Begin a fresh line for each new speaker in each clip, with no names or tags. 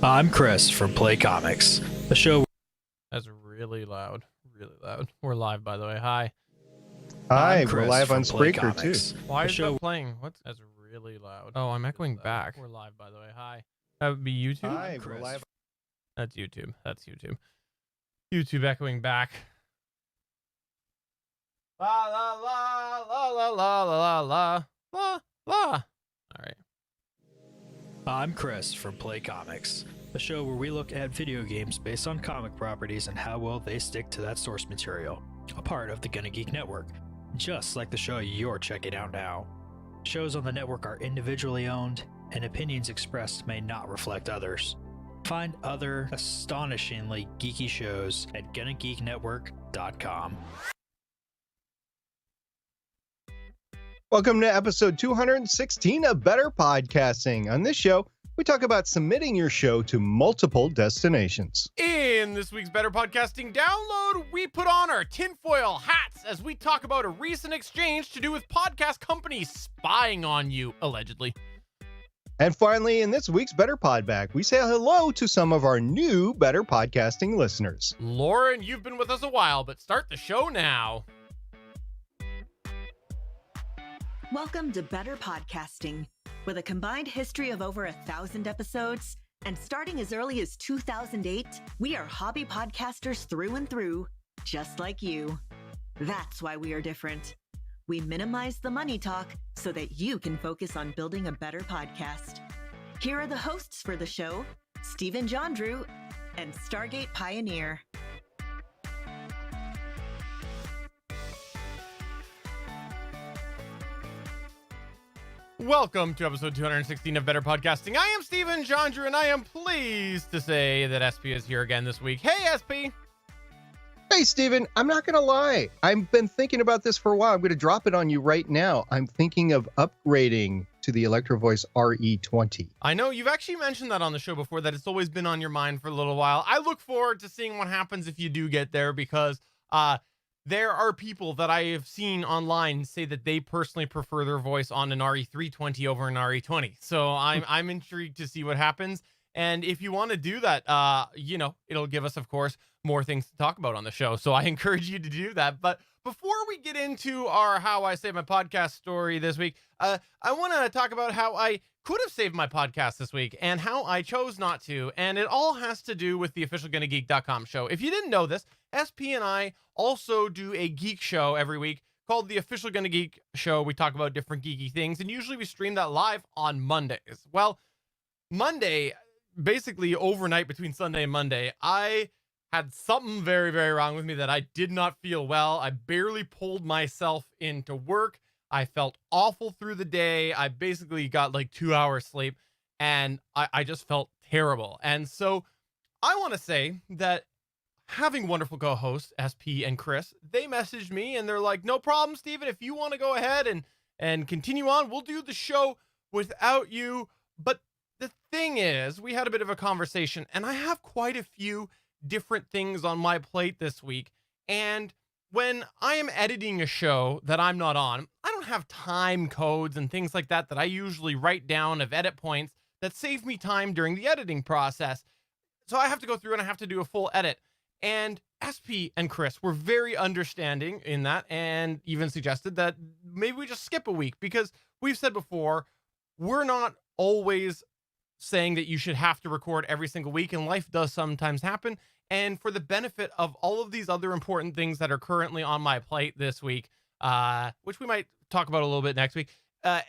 I'm Chris from Play Comics, the show.
That's really loud. Really loud. We're live, by the way. Hi.
I'm
We're
Chris
live
from
on
Play
Spreaker,
Comics.
too.
Why
The
is
show-
that playing? What's that's really loud? Oh, I'm echoing back. We're live, by the way. Hi. That would be YouTube?
Hi,
Chris.
we're live.
That's YouTube. That's YouTube. YouTube echoing back. La la la la la la la la la la. All right.
I'm Chris from Play Comics, the show where we look at video games based on comic properties and how well they stick to that source material, a part of the Gonna Geek Network, just like the show you're checking out now. Shows on the network are individually owned, and opinions expressed may not reflect others. Find other astonishingly geeky shows at GonnaGeekNetwork.com.
Welcome to episode 216 of Better Podcasting. On this show, we talk about submitting your show to multiple destinations.
In this week's Better Podcasting download, we put on our tinfoil hats as we talk about a recent exchange to do with podcast companies spying on you, allegedly.
And finally, in this week's Better Podback, we say hello to some of our new Better Podcasting listeners.
Lauren, you've been with us a while, but start the show now.
Welcome to Better Podcasting. With a combined history of over 1,000 episodes and starting as early as 2008, we are hobby podcasters through and through, just like you. That's why we are different. We minimize the money talk so that you can focus on building a better podcast. Here are the hosts for the show, Stephen John Drew and Stargate Pioneer.
Welcome to episode 216 of Better Podcasting. I am Stephen John Drew, and I am pleased to say that SP is here again this week. Hey, SP!
Hey, Steven, I'm not going to lie. I've been thinking about this for a while. I'm going to drop it on you right now. I'm thinking of upgrading to the Electro Voice RE20.
I know you've actually mentioned that on the show before, that it's always been on your mind for a little while. I look forward to seeing what happens if you do get there, because there are people that I have seen online say that they personally prefer their voice on an RE320 over an RE20. So I'm intrigued to see what happens. And if you want to do that, it'll give us, of course, more things to talk about on the show. So I encourage you to do that. But before we get into our How I Saved My Podcast story this week, I want to talk about how I could have saved my podcast this week and how I chose not to. And it all has to do with the official GonnaGeek.com show. If you didn't know this, SP and I also do a geek show every week called the Official Gonna Geek Show. We talk about different geeky things, and usually we stream that live on Mondays. Well, Monday, basically overnight between Sunday and Monday, I had something very, very wrong with me that I did not feel well. I barely pulled myself into work. I felt awful through the day. I basically got like 2 hours sleep, and I just felt terrible. And so I want to say that having wonderful co-hosts SP and Chris, they messaged me and they're like, no problem, Steven, if you want to go ahead and continue on, we'll do the show without you. But the thing is, we had a bit of a conversation, and I have quite a few different things on my plate this week. And when I am editing a show that I'm not on, I don't have time codes and things like that I usually write down of edit points that save me time during the editing process. So I have to go through and I have to do a full edit. And SP and Chris were very understanding in that, and even suggested that maybe we just skip a week, because we've said before, we're not always saying that you should have to record every single week, and life does sometimes happen. And for the benefit of all of these other important things that are currently on my plate this week, which we might talk about a little bit next week,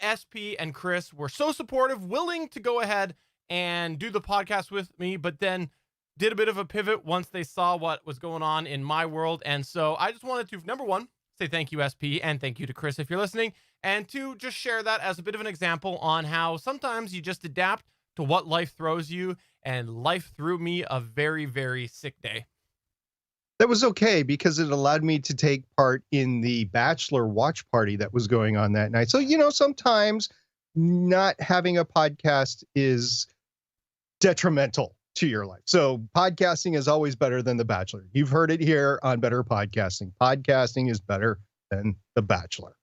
SP and Chris were so supportive, willing to go ahead and do the podcast with me, but then did a bit of a pivot once they saw what was going on in my world. And so I just wanted to, number one, say thank you, SP, and thank you to Chris if you're listening, and two, just share that as a bit of an example on how sometimes you just adapt to what life throws you, and life threw me a very, very sick day.
That was okay, because it allowed me to take part in the Bachelor watch party that was going on that night. So, sometimes not having a podcast is detrimental to your life. So podcasting is always better than The Bachelor. You've heard it here on Better Podcasting. Podcasting is better than The Bachelor.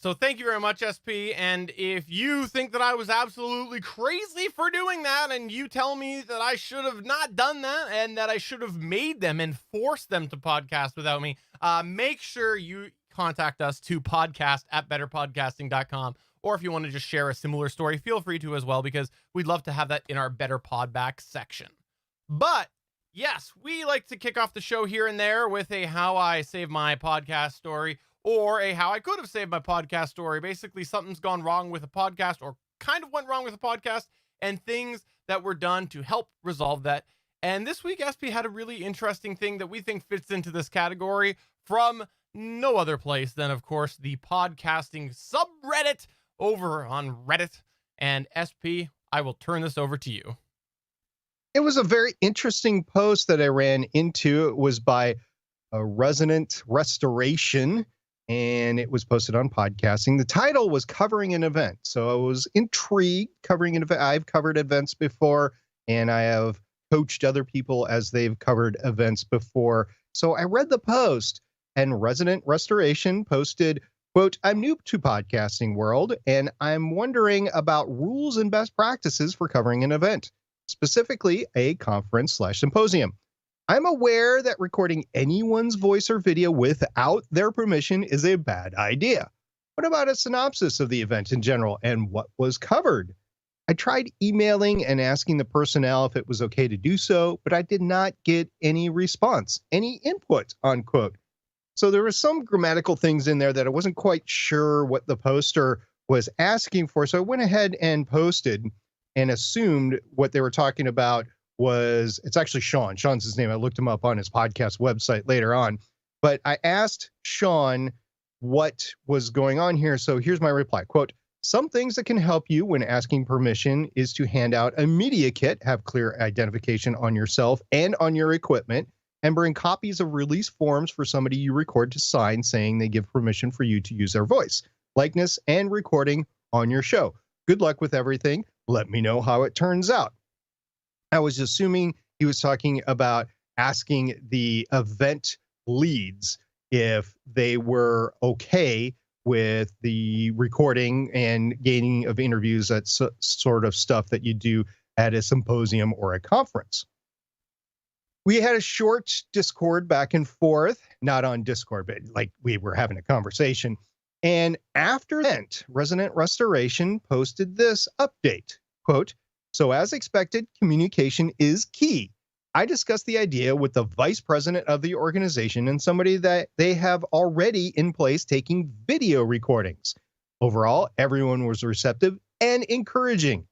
So thank you very much, SP. And if you think that I was absolutely crazy for doing that, and you tell me that I should have not done that and that I should have made them and forced them to podcast without me, make sure you contact us to podcast@betterpodcasting.com. Or if you want to just share a similar story, feel free to as well, because we'd love to have that in our Better Podback section. But yes, we like to kick off the show here and there with a how I saved my podcast story, or a how I could have saved my podcast story. Basically, something's gone wrong with a podcast, or kind of went wrong with a podcast, and things that were done to help resolve that. And this week, SP had a really interesting thing that we think fits into this category from no other place than, of course, the podcasting subreddit over on Reddit. And SP, I will turn this over to you.
It was a very interesting post that I ran into. It was by a Resident Restoration, and it was posted on podcasting. The title was covering an event. So I was intrigued covering an event. I've covered events before, and I have coached other people as they've covered events before. So I read the post, and Resident Restoration posted, quote, "I'm new to podcasting world, and I'm wondering about rules and best practices for covering an event, specifically a conference/symposium. I'm aware that recording anyone's voice or video without their permission is a bad idea. What about a synopsis of the event in general and what was covered? I tried emailing and asking the personnel if it was okay to do so, but I did not get any response, any input," unquote. So there were some grammatical things in there that I wasn't quite sure what the poster was asking for. So I went ahead and posted and assumed what they were talking about was, it's actually Sean. Sean's his name. I looked him up on his podcast website later on. But I asked Sean what was going on here. So here's my reply, quote, "Some things that can help you when asking permission is to hand out a media kit, have clear identification on yourself and on your equipment, and bring copies of release forms for somebody you record to sign saying they give permission for you to use their voice, likeness, and recording on your show. Good luck with everything. Let me know how it turns out." I was assuming he was talking about asking the event leads if they were okay with the recording and gaining of interviews, that sort of stuff that you do at a symposium or a conference. We had a short Discord back and forth, not on Discord, but like we were having a conversation. And after that, Resident Restoration posted this update, quote, "So as expected, communication is key. I discussed the idea with the vice president of the organization and somebody that they have already in place taking video recordings. Overall, everyone was receptive and encouraging.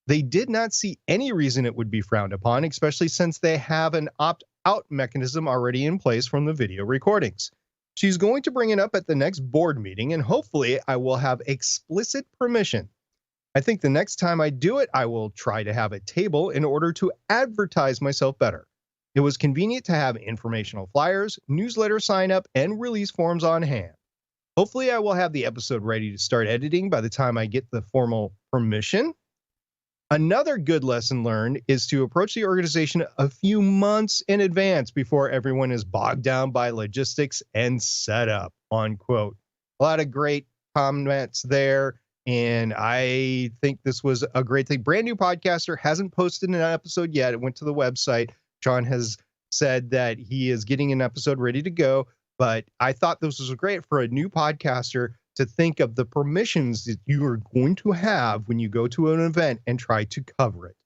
They did not see any reason it would be frowned upon, especially since they have an opt-out mechanism already in place from the video recordings. She's going to bring it up at the next board meeting, and hopefully I will have explicit permission. I think the next time I do it, I will try to have a table in order to advertise myself better. It was convenient to have informational flyers, newsletter sign up, and release forms on hand. Hopefully I will have the episode ready to start editing by the time I get the formal permission. Another good lesson learned is to approach the organization a few months in advance before everyone is bogged down by logistics and setup," unquote. A lot of great comments there. And I think this was a great thing. Brand new podcaster, hasn't posted an episode yet. It went to the website. Sean has said that he is getting an episode ready to go. But I thought this was great for a new podcaster to think of the permissions that you are going to have when you go to an event and try to cover it.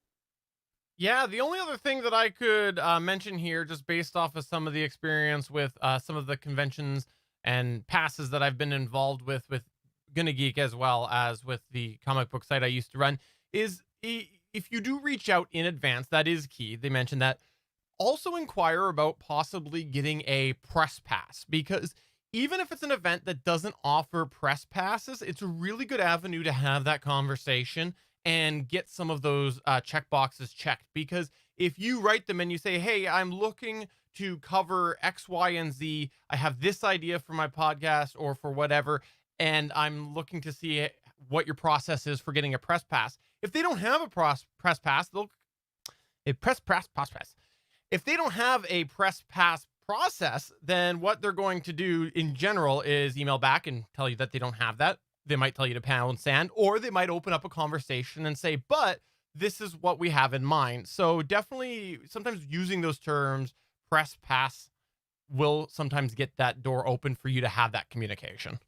Yeah, the only other thing that I could mention here, just based off of some of the experience with some of the conventions and passes that I've been involved with Gonna Geek, as well as with the comic book site I used to run, is if you do reach out in advance, that is key. They mentioned that. Also inquire about possibly getting a press pass, because even if it's an event that doesn't offer press passes, it's a really good avenue to have that conversation and get some of those check boxes checked. Because if you write them and you say, "Hey, I'm looking to cover X, Y, and Z. I have this idea for my podcast or for whatever, and I'm looking to see what your process is for getting a press pass." If they don't have a press pass, If they don't have a press pass process, then what they're going to do in general is email back and tell you that they don't have that. they might tell you to pound sand, or they might open up a conversation and say, but this is what we have in mind. So definitely sometimes using those terms, press pass, will sometimes get that door open for you to have that communication.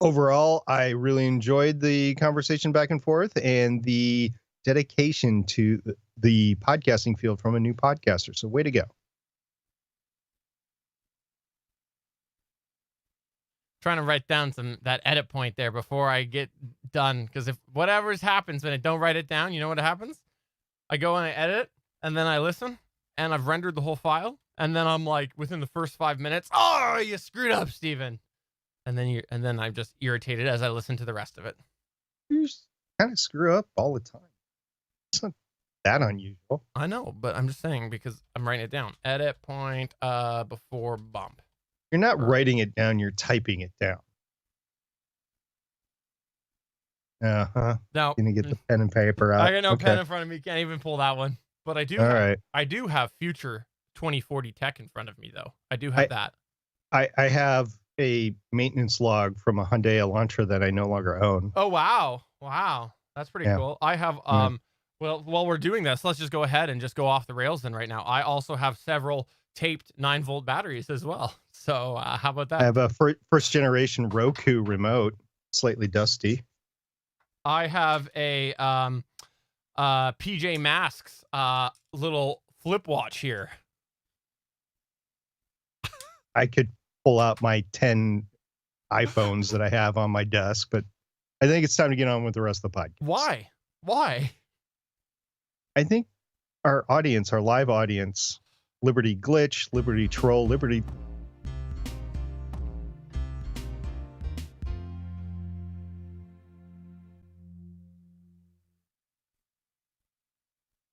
Overall, I really enjoyed the conversation back and forth and the dedication to the podcasting field from a new podcaster. So way to go.
Trying to write down that edit point there before I get done, because if whatever happens when I don't write it down, you know what happens? I go and I edit, and then I listen, and I've rendered the whole file, and then I'm like, within the first 5 minutes, oh, you screwed up, Steven. And then I'm just irritated as I listen to the rest of it.
You just kind of screw up all the time. It's not that unusual.
I know, but I'm just saying because I'm writing it down. Edit point before bump.
You're not writing it down, you're typing it down. Uh-huh.
No.
Gonna get the pen and paper out.
I got no pen in front of me. Can't even pull that one. But I do. I do have future 2040 tech in front of me, though. I do have that. I
have a maintenance log from a Hyundai Elantra that I no longer own.
Oh, wow. Wow. That's pretty cool. I have, well, while we're doing this, let's just go ahead and just go off the rails then right now. I also have several taped 9-volt batteries as well. So how about that?
I have a first generation Roku remote, slightly dusty.
I have a PJ Masks little flip watch here.
I could pull out my 10 iPhones that I have on my desk, but I think it's time to get on with the rest of the podcast.
Why?
I think our audience, our live audience, Liberty Glitch, Liberty Troll, Liberty...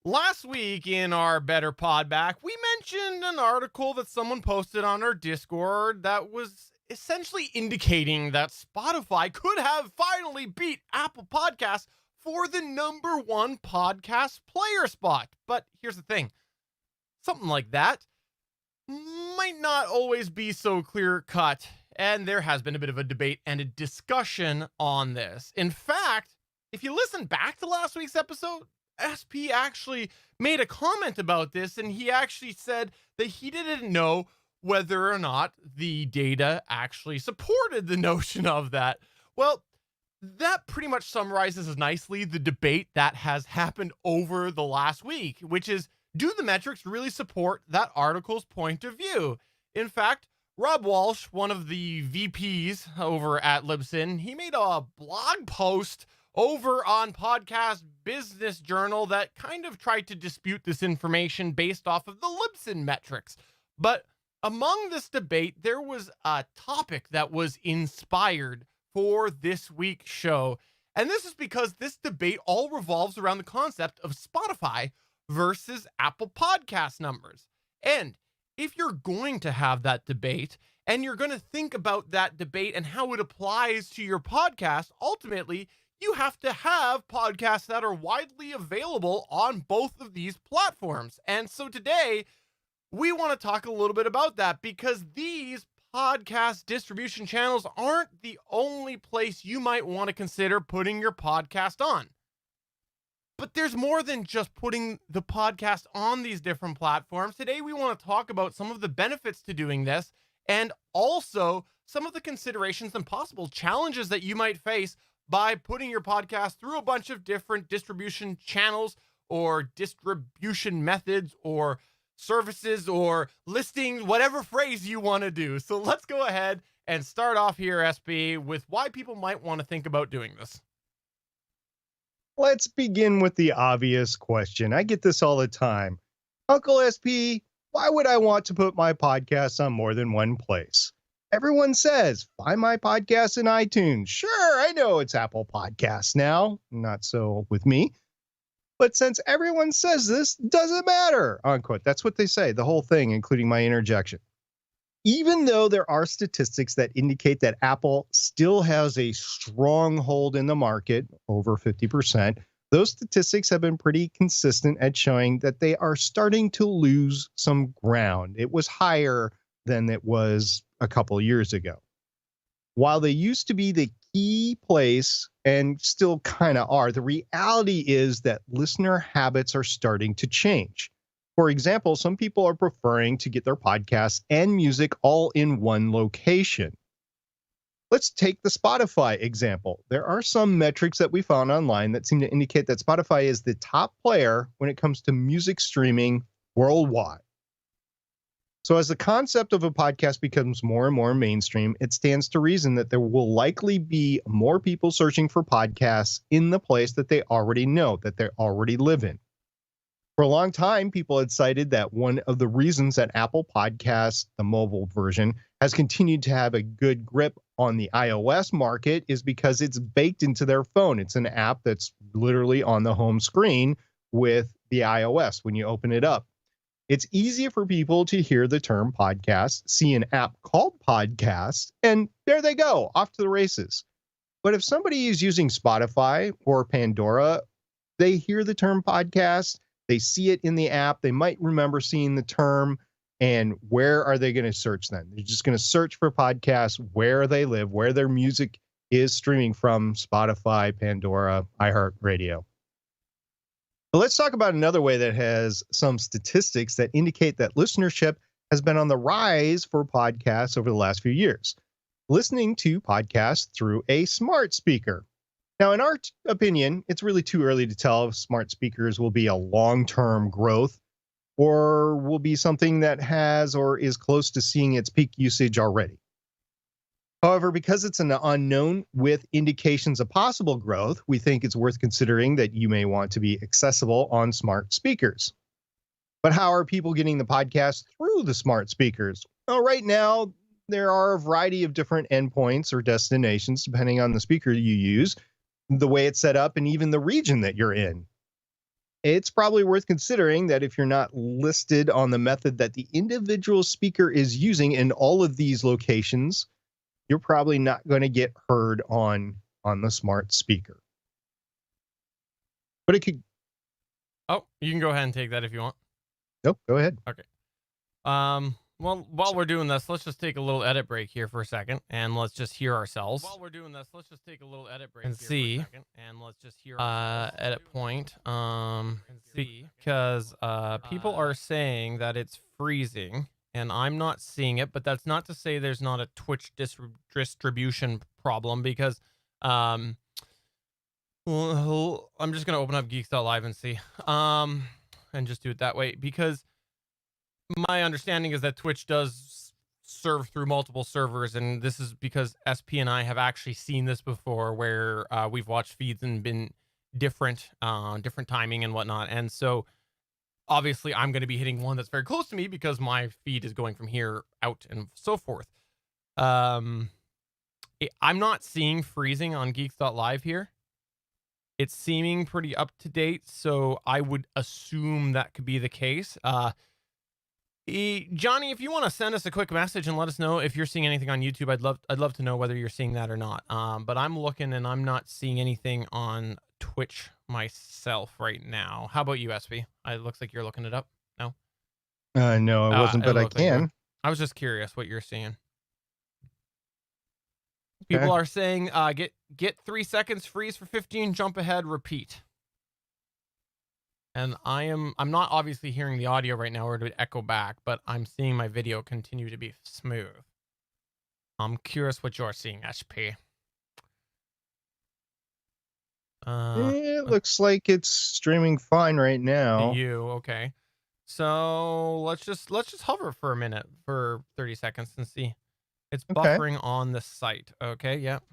Last week in our Better Pod Back, we mentioned an article that someone posted on our Discord that was essentially indicating that Spotify could have finally beat Apple Podcasts for the #1 podcast player spot. But here's the thing. Something like that might not always be so clear cut, and there has been a bit of a debate and a discussion on this. In fact, if you listen back to last week's episode, SP actually made a comment about this, and he actually said that he didn't know whether or not the data actually supported the notion of that. Well, that pretty much summarizes nicely the debate that has happened over the last week, which is, do the metrics really support that article's point of view? In fact, Rob Walsh, one of the VPs over at Libsyn, he made a blog post over on Podcast Business Journal that kind of tried to dispute this information based off of the Libsyn metrics. But among this debate, there was a topic that was inspired for this week's show. And this is because this debate all revolves around the concept of Spotify versus Apple Podcast numbers. And if you're going to have that debate and you're going to think about that debate and how it applies to your podcast, ultimately, you have to have podcasts that are widely available on both of these platforms. And so today, we want to talk a little bit about that, because these podcast distribution channels aren't the only place you might want to consider putting your podcast on. But there's more than just putting the podcast on these different platforms. Today, we want to talk about some of the benefits to doing this, and also some of the considerations and possible challenges that you might face by putting your podcast through a bunch of different distribution channels or distribution methods or services or listings, whatever phrase you want to do. So let's go ahead and start off here, SB, with why people might want to think about doing this.
Let's begin with the obvious question. I get this all the time. Uncle SP, why would I want to put my podcast on more than one place? Everyone says, find my podcast in iTunes. Sure, I know it's Apple Podcasts now. Not so with me. But since everyone says this, doesn't matter, unquote. That's what they say, the whole thing, including my interjection. Even though there are statistics that indicate that Apple still has a strong hold in the market, over 50%, those statistics have been pretty consistent at showing that they are starting to lose some ground. It was higher than it was a couple years ago. While they used to be the key place and still kind of are, the reality is that listener habits are starting to change. For example, some people are preferring to get their podcasts and music all in one location. Let's take the Spotify example. There are some metrics that we found online that seem to indicate that Spotify is the top player when it comes to music streaming worldwide. So as the concept of a podcast becomes more and more mainstream, it stands to reason that there will likely be more people searching for podcasts in the place that they already know, that they already live in. For a long time, people had cited that one of the reasons that Apple Podcasts, the mobile version, has continued to have a good grip on the iOS market is because it's baked into their phone. It's an app that's literally on the home screen with the iOS when you open it up. It's easy for people to hear the term podcast, see an app called podcast, and there they go, off to the races. But if somebody is using Spotify or Pandora, they hear the term podcast, they see it in the app, they might remember seeing the term, and where are they going to search then? They're just going to search for podcasts where they live, where their music is streaming from: Spotify, Pandora, iHeartRadio. But let's talk about another way that has some statistics that indicate that listenership has been on the rise for podcasts over the last few years. Listening to podcasts through a smart speaker. Now, in our opinion, it's really too early to tell if smart speakers will be a long-term growth or will be something that has or is close to seeing its peak usage already. However, because it's an unknown with indications of possible growth, we think it's worth considering that you may want to be accessible on smart speakers. But how are people getting the podcast through the smart speakers? Well, right now, there are a variety of different endpoints or destinations, depending on the speaker you use, the way it's set up, and even the region that you're in. It's probably worth considering that if you're not listed on the method that the individual speaker is using in all of these locations, you're probably not going to get heard on the smart speaker. But it could...
Oh, you can go ahead and take that if you want.
Nope, go ahead.
Okay. Well, while we're doing this, let's just take a little edit break here for a second, and let's just hear ourselves. While we're doing this, let's just take a little edit break and see. And let's just hear edit point. See, because people are saying that it's freezing, and I'm not seeing it, but that's not to say there's not a Twitch distribution problem, because well, I'm just gonna open up Geeks.live and see, and just do it that way, because my understanding is that Twitch does serve through multiple servers, and this is because SP and I have actually seen this before, where we've watched feeds and been different timing and whatnot. And so obviously I'm going to be hitting one that's very close to me because my feed is going from here out and so forth. I'm not seeing freezing on Geeks.live here. It's seeming pretty up to date, so I would assume that could be the case. Johnny, if you want to send us a quick message and let us know if you're seeing anything on YouTube, I'd love to know whether you're seeing that or not. But I'm looking and I'm not seeing anything on Twitch myself right now. How about you, SP? It looks like you're looking it up. No?
No, I wasn't, but I can.
Like I was just curious what you're seeing. People are saying, get 3 seconds, freeze for 15, jump ahead, repeat. And I'm not obviously hearing the audio right now or to echo back, but I'm seeing my video continue to be smooth. I'm curious what you're seeing, SP.
It looks like it's streaming fine right now.
Okay. So let's just hover for a minute for 30 seconds and see. It's buffering on the site. Okay, yep.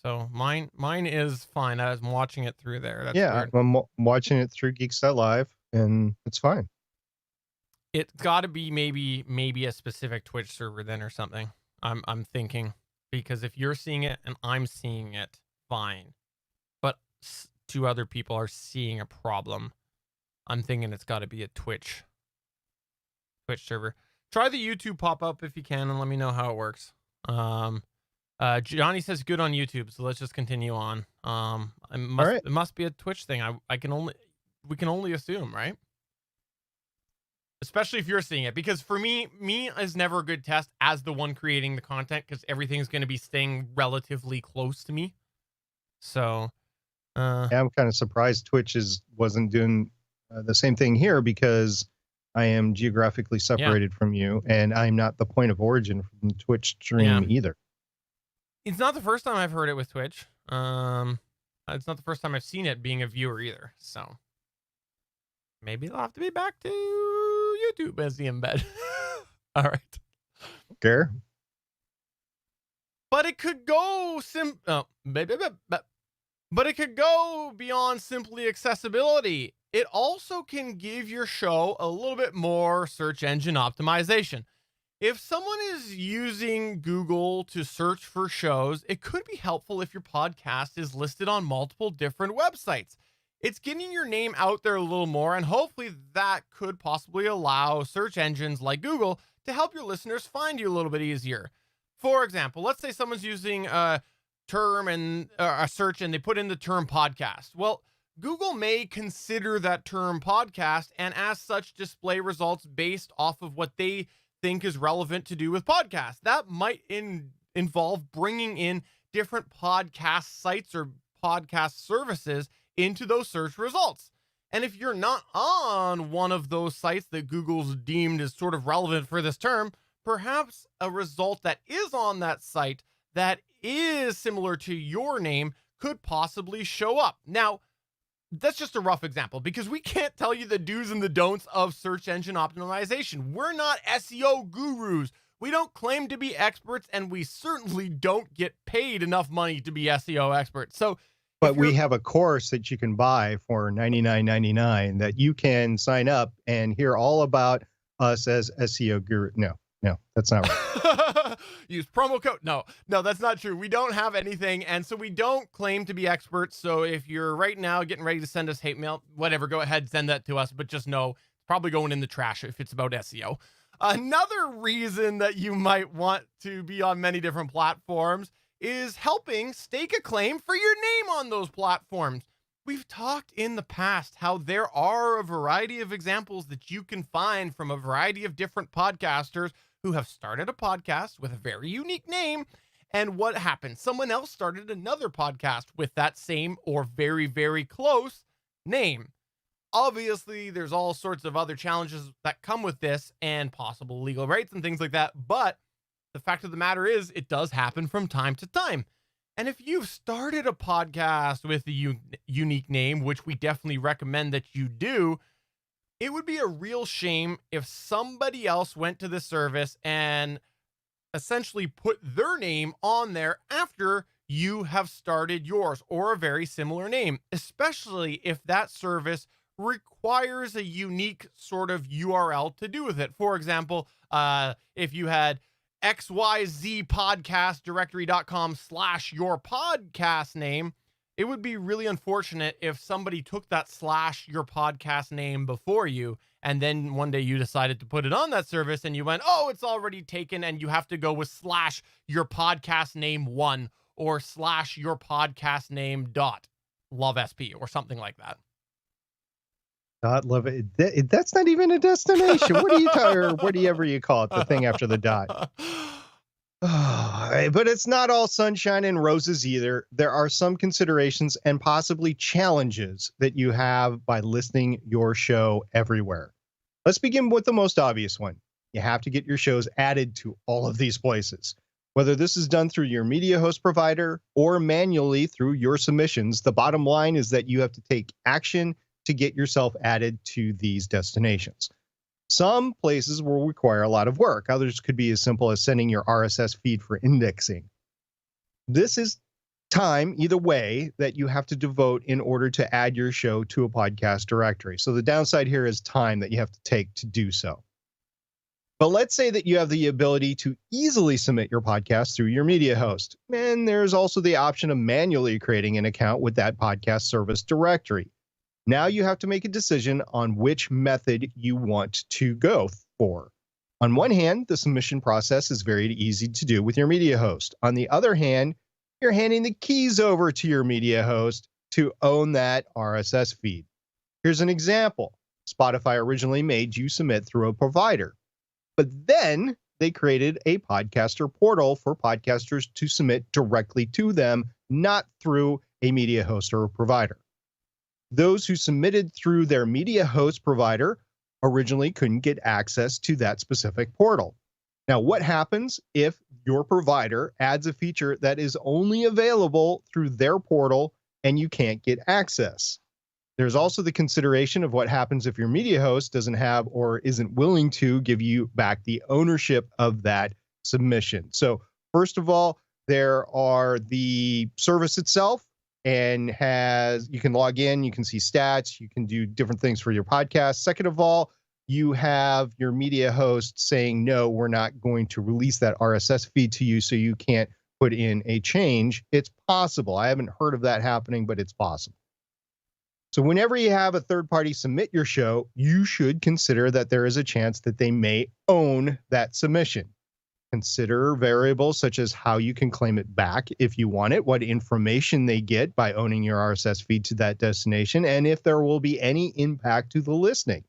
So mine is fine. I'm watching it through there. That's weird.
I'm watching it through Geeks.live, and it's fine.
It's got to be maybe a specific Twitch server then or something. I'm thinking, because if you're seeing it and I'm seeing it, fine. But 2 other people are seeing a problem. I'm thinking it's got to be a Twitch server. Try the YouTube pop-up if you can, and let me know how it works. Johnny says good on YouTube, so let's just continue on. It must be a Twitch thing. We can only assume, right? especially if you're seeing it, because for me is never a good test as the one creating the content, because everything's going to be staying relatively close to me. So,
Yeah, I'm kind of surprised Twitch wasn't doing the same thing here, because I am geographically separated from you, and I'm not the point of origin from the Twitch stream either.
It's not the first time I've heard it with Twitch. It's not the first time I've seen it being a viewer either. So maybe they'll have to be back to YouTube as the embed. All right.
Okay.
But it could go but it could go beyond simply accessibility. It also can give your show a little bit more search engine optimization. If someone is using Google to search for shows, it could be helpful if your podcast is listed on multiple different websites. It's getting your name out there a little more, and hopefully that could possibly allow search engines like Google to help your listeners find you a little bit easier. For example, let's say someone's using a term and a search and they put in the term podcast. Well, Google may consider that term podcast and as such display results based off of what they think is relevant to do with podcasts. That might involve bringing in different podcast sites or podcast services into those search results. And if you're not on one of those sites that Google's deemed as sort of relevant for this term, perhaps a result that is on that site that is similar to your name could possibly show up. Now, that's just a rough example because we can't tell you the do's and the don'ts of search engine optimization. We're not SEO gurus. We don't claim to be experts, and we certainly don't get paid enough money to be SEO experts. So,
but we have a course that you can buy for $99.99 that you can sign up and hear all about us as SEO guru. No, that's not right.
Use promo code. No, that's not true. We don't have anything. And so we don't claim to be experts. So if you're right now getting ready to send us hate mail, whatever, go ahead, send that to us. But just know it's probably going in the trash if it's about SEO. Another reason that you might want to be on many different platforms is helping stake a claim for your name on those platforms. We've talked in the past how there are a variety of examples that you can find from a variety of different podcasters who have started a podcast with a very unique name. And what happened? Someone else started another podcast with that same or very, very close name. Obviously, there's all sorts of other challenges that come with this and possible legal rights and things like that. But the fact of the matter is, it does happen from time to time. And if you've started a podcast with a unique name, which we definitely recommend that you do, it would be a real shame if somebody else went to the service and essentially put their name on there after you have started yours or a very similar name, especially if that service requires a unique sort of URL to do with it. For example, if you had xyzpodcastdirectory.com/your podcast name, it would be really unfortunate if somebody took that / your podcast name before you, and then one day you decided to put it on that service and you went, oh, it's already taken, and you have to go with / your podcast name 1 or / your podcast name .lovesp or something like that.
Love it. That's not even a destination. What are you talking, or whatever you call it, the thing after the dot. But it's not all sunshine and roses either. There are some considerations and possibly challenges that you have by listing your show everywhere. Let's begin with the most obvious one. You have to get your shows added to all of these places. Whether this is done through your media host provider or manually through your submissions, the bottom line is that you have to take action to get yourself added to these destinations. Some places will require a lot of work. Others could be as simple as sending your RSS feed for indexing. This is time, either way, that you have to devote in order to add your show to a podcast directory. So the downside here is time that you have to take to do so. But let's say that you have the ability to easily submit your podcast through your media host. And there's also the option of manually creating an account with that podcast service directory. Now you have to make a decision on which method you want to go for. On one hand, the submission process is very easy to do with your media host. On the other hand, you're handing the keys over to your media host to own that RSS feed. Here's an example. Spotify originally made you submit through a provider. But then they created a podcaster portal for podcasters to submit directly to them, not through a media host or a provider. Those who submitted through their media host provider originally couldn't get access to that specific portal. Now, what happens if your provider adds a feature that is only available through their portal and you can't get access? There's also the consideration of what happens if your media host doesn't have or isn't willing to give you back the ownership of that submission. So first of all, there are the service itself, and you can log in, you can see stats, you can do different things for your podcast. Second of all, you have your media host saying, no, we're not going to release that RSS feed to you, so you can't put in a change. It's possible. I haven't heard of that happening, but it's possible. So whenever you have a third party submit your show, you should consider that there is a chance that they may own that submission. Consider variables such as how you can claim it back if you want it, what information they get by owning your RSS feed to that destination, and if there will be any impact to the listening.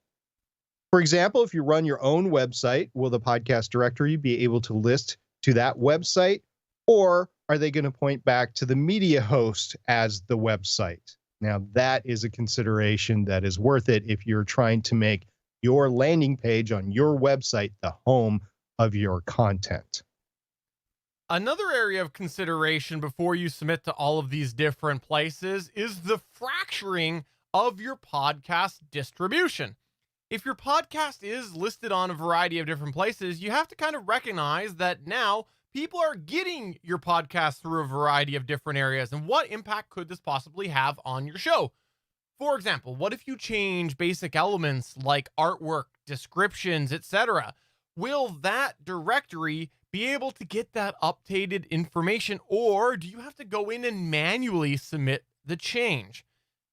For example, if you run your own website, will the podcast directory be able to list to that website, or are they going to point back to the media host as the website? Now, that is a consideration that is worth it if you're trying to make your landing page on your website the home of your content.
Another area of consideration before you submit to all of these different places is the fracturing of your podcast distribution. If your podcast is listed on a variety of different places, you have to kind of recognize that now people are getting your podcast through a variety of different areas, and what impact could this possibly have on your show? For example, what if you change basic elements like artwork, descriptions, etc.? Will that directory be able to get that updated information, or do you have to go in and manually submit the change?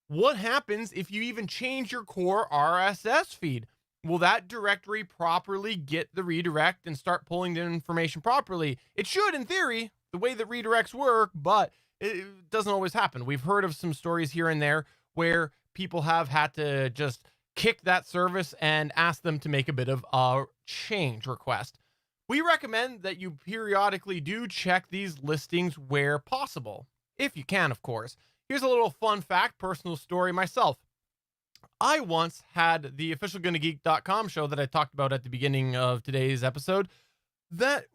What happens if you even change your core RSS feed? Will that directory properly get the redirect and start pulling the information properly? It should, in theory, the way that redirects work, but it doesn't always happen. We've heard of some stories here and there where people have had to just kick that service and ask them to make a bit of a change request. We recommend that you periodically do check these listings where possible, if you can, of course. Here's a little fun fact, personal story myself. I once had the official GonnaGeek.com show that I talked about at the beginning of today's episode that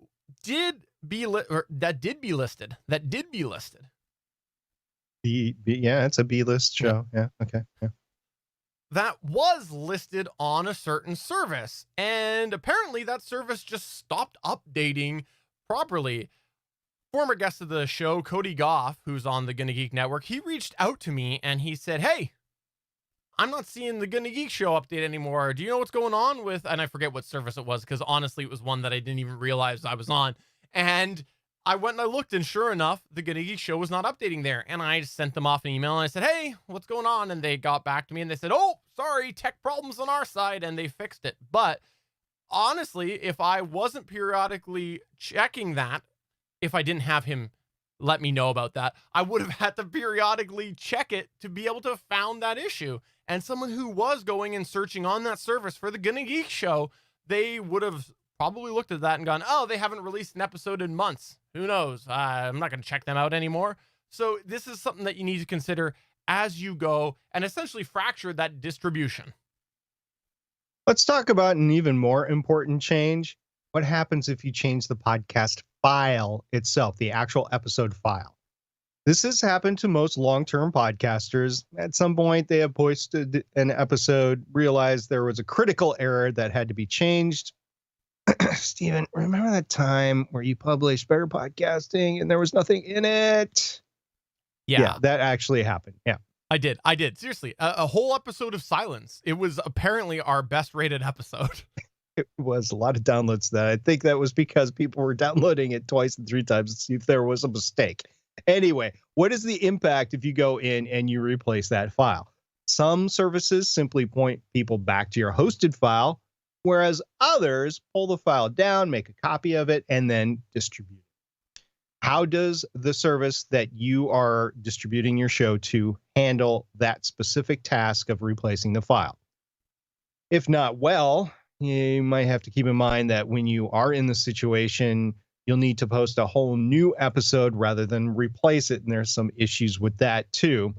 did be listed.
Yeah, it's a B-list show. Yeah, okay. Yeah.
That was listed on a certain service, and apparently that service just stopped updating properly. Former guest of the show, Cody Goff, who's on the Gonna Geek Network, he reached out to me and he said, hey, I'm not seeing the Gonna Geek show update anymore. Do you know what's going on with, and I forget what service it was, because honestly, it was one that I didn't even realize I was on. And I went and I looked, and sure enough, the Gonna Geek show was not updating there. And I sent them off an email and I said, hey, what's going on? And they got back to me and they said, oh, sorry, tech problems on our side. And they fixed it. But honestly, if I wasn't periodically checking that, if I didn't have him let me know about that, I would have had to periodically check it to be able to have found that issue. And someone who was going and searching on that service for the Gonna Geek show, they would have probably looked at that and gone, oh, they haven't released an episode in months. Who knows? I'm not going to check them out anymore. So this is something that you need to consider as you go and essentially fracture that distribution.
Let's talk about an even more important change. What happens if you change the podcast file itself, the actual episode file? This has happened to most long-term podcasters. At some point, they have posted an episode, realized there was a critical error that had to be changed. Steven, remember that time where you published Better Podcasting and there was nothing in it? Yeah, that actually happened. Yeah.
I did. Seriously, a whole episode of silence. It was apparently our best rated episode.
It was a lot of downloads. That I think that was because people were downloading it twice and three times to see if there was a mistake. Anyway, what is the impact if you go in and you replace that file? Some services simply point people back to your hosted file, whereas others pull the file down, make a copy of it, and then distribute it. How does the service that you are distributing your show to handle that specific task of replacing the file? If not, well, you might have to keep in mind that when you are in the situation, you'll need to post a whole new episode rather than replace it. And there's some issues with that too.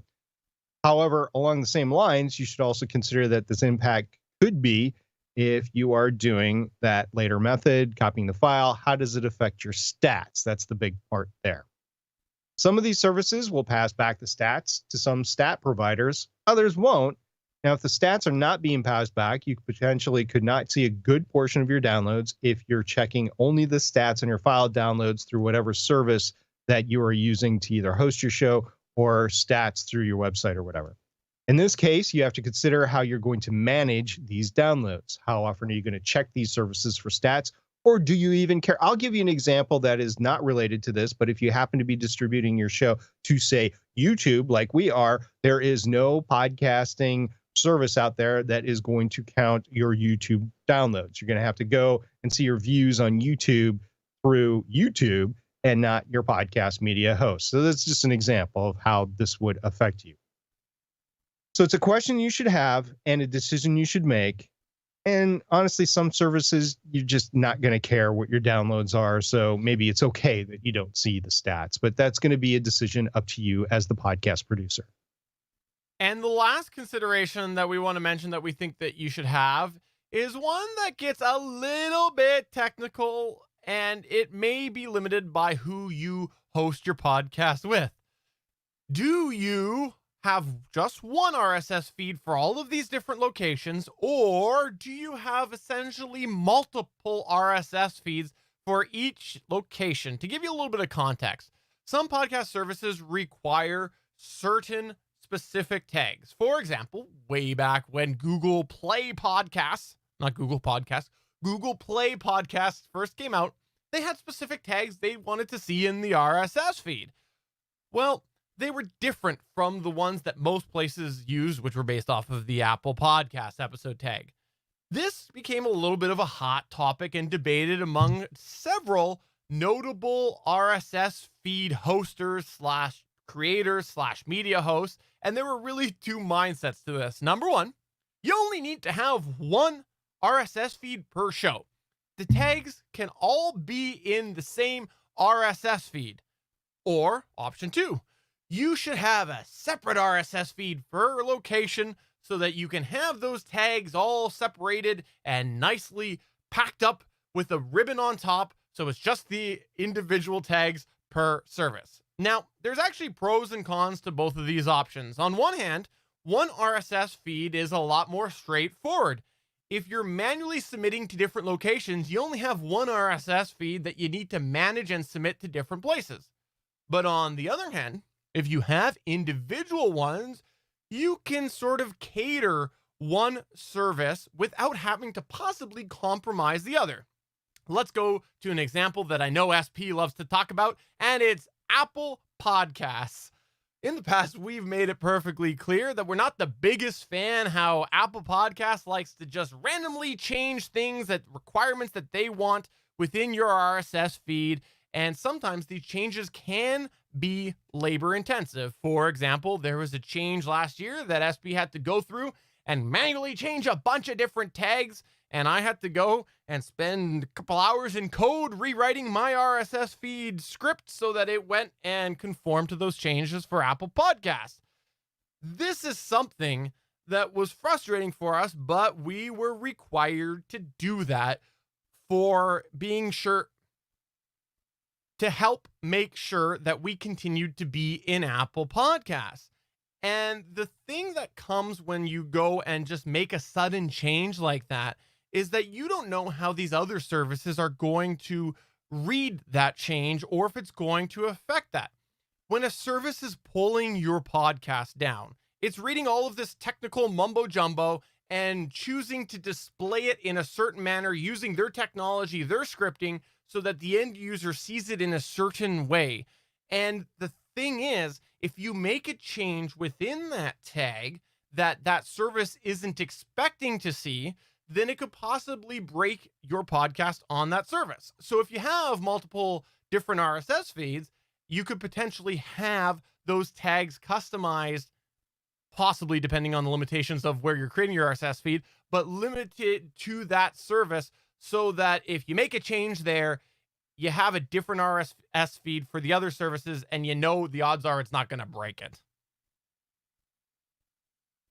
However, along the same lines, you should also consider that this impact could be if you are doing that later method, copying the file, how does it affect your stats? That's the big part there. Some of these services will pass back the stats to some stat providers, others won't. Now, if the stats are not being passed back, you potentially could not see a good portion of your downloads if you're checking only the stats on your file downloads through whatever service that you are using to either host your show or stats through your website or whatever. In this case, you have to consider how you're going to manage these downloads. How often are you going to check these services for stats? Or do you even care? I'll give you an example that is not related to this, but if you happen to be distributing your show to, say, YouTube, like we are, there is no podcasting service out there that is going to count your YouTube downloads. You're going to have to go and see your views on YouTube through YouTube and not your podcast media host. So that's just an example of how this would affect you. So it's a question you should have and a decision you should make. And honestly, some services, you're just not going to care what your downloads are. So maybe it's okay that you don't see the stats, but that's going to be a decision up to you as the podcast producer.
And the last consideration that we want to mention that we think that you should have is one that gets a little bit technical, and it may be limited by who you host your podcast with. Do you have just one RSS feed for all of these different locations, or do you have essentially multiple RSS feeds for each location? To give you a little bit of context, some podcast services require certain specific tags. For example, way back when Google Play Podcasts first came out, they had specific tags they wanted to see in the RSS feed. Well, they were different from the ones that most places used, which were based off of the Apple Podcast episode tag. This became a little bit of a hot topic and debated among several notable RSS feed hosters / creators / media hosts, and there were really two mindsets to this. Number one, you only need to have one RSS feed per show. The tags can all be in the same RSS feed. Or option two, you should have a separate RSS feed per location so that you can have those tags all separated and nicely packed up with a ribbon on top, so it's just the individual tags per service. Now, there's actually pros and cons to both of these options. On one hand, one RSS feed is a lot more straightforward. If you're manually submitting to different locations, you only have one RSS feed that you need to manage and submit to different places. But on the other hand, if you have individual ones, you can sort of cater one service without having to possibly compromise the other. Let's go to an example that I know SP loves to talk about, and it's Apple Podcasts. In the past, we've made it perfectly clear that we're not the biggest fan how Apple Podcasts likes to just randomly change things, that requirements that they want within your RSS feed. And sometimes these changes can be labor intensive. For example, there was a change last year that SP had to go through and manually change a bunch of different tags. And I had to go and spend a couple hours in code rewriting my RSS feed script so that it went and conformed to those changes for Apple Podcasts. This is something that was frustrating for us, but we were required to do that for being sure to help make sure that we continued to be in Apple Podcasts. And the thing that comes when you go and just make a sudden change like that is that you don't know how these other services are going to read that change or if it's going to affect that. When a service is pulling your podcast down, it's reading all of this technical mumbo jumbo and choosing to display it in a certain manner using their technology, their scripting, so that the end user sees it in a certain way. And the thing is, if you make a change within that tag that service isn't expecting to see, then it could possibly break your podcast on that service. So if you have multiple different RSS feeds, you could potentially have those tags customized possibly depending on the limitations of where you're creating your RSS feed, but limit it to that service so that if you make a change there, you have a different RSS feed for the other services, and you know the odds are it's not going to break it.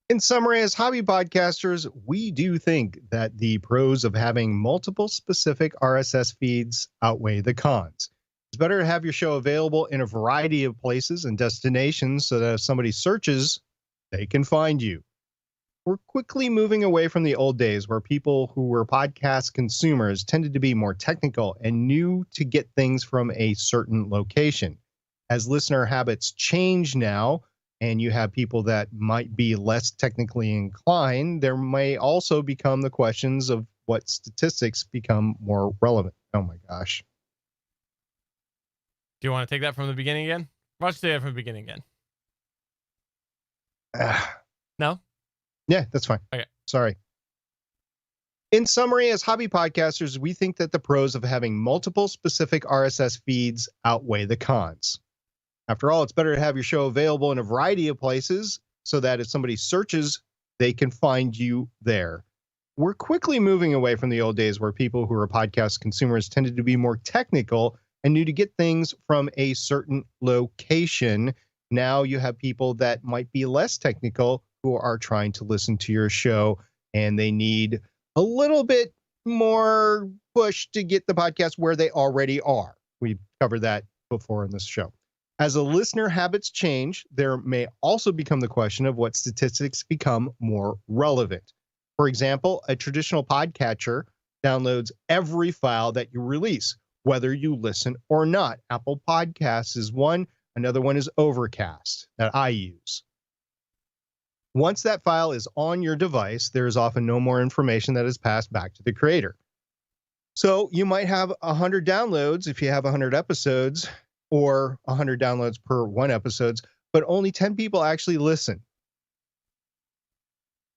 In summary, as hobby podcasters, we do think that the pros of having multiple specific RSS feeds outweigh the cons. It's better to have your show available in a variety of places and destinations so that if somebody searches, they can find you. We're quickly moving away from the old days where people who were podcast consumers tended to be more technical and knew to get things from a certain location. As listener habits change now, and you have people that might be less technically inclined, there may also become the questions of what statistics become more relevant. Oh my gosh.
Do you want to take that from the beginning again? Why don't you take that from the beginning again? No?
Yeah, that's fine.
Okay.
Sorry. In summary, as hobby podcasters, we think that the pros of having multiple specific RSS feeds outweigh the cons. After all, it's better to have your show available in a variety of places so that if somebody searches, they can find you there. We're quickly moving away from the old days where people who are podcast consumers tended to be more technical and knew to get things from a certain location. Now you have people that might be less technical who are trying to listen to your show, and they need a little bit more push to get the podcast where they already are. We've covered that before in this show. As the listener habits change, there may also become the question of what statistics become more relevant. For example, a traditional podcatcher downloads every file that you release, whether you listen or not. Apple Podcasts is one. Another one is Overcast that I use. Once that file is on your device, there is often no more information that is passed back to the creator. So you might have 100 downloads if you have 100 episodes, or 100 downloads per one episodes, but only 10 people actually listen.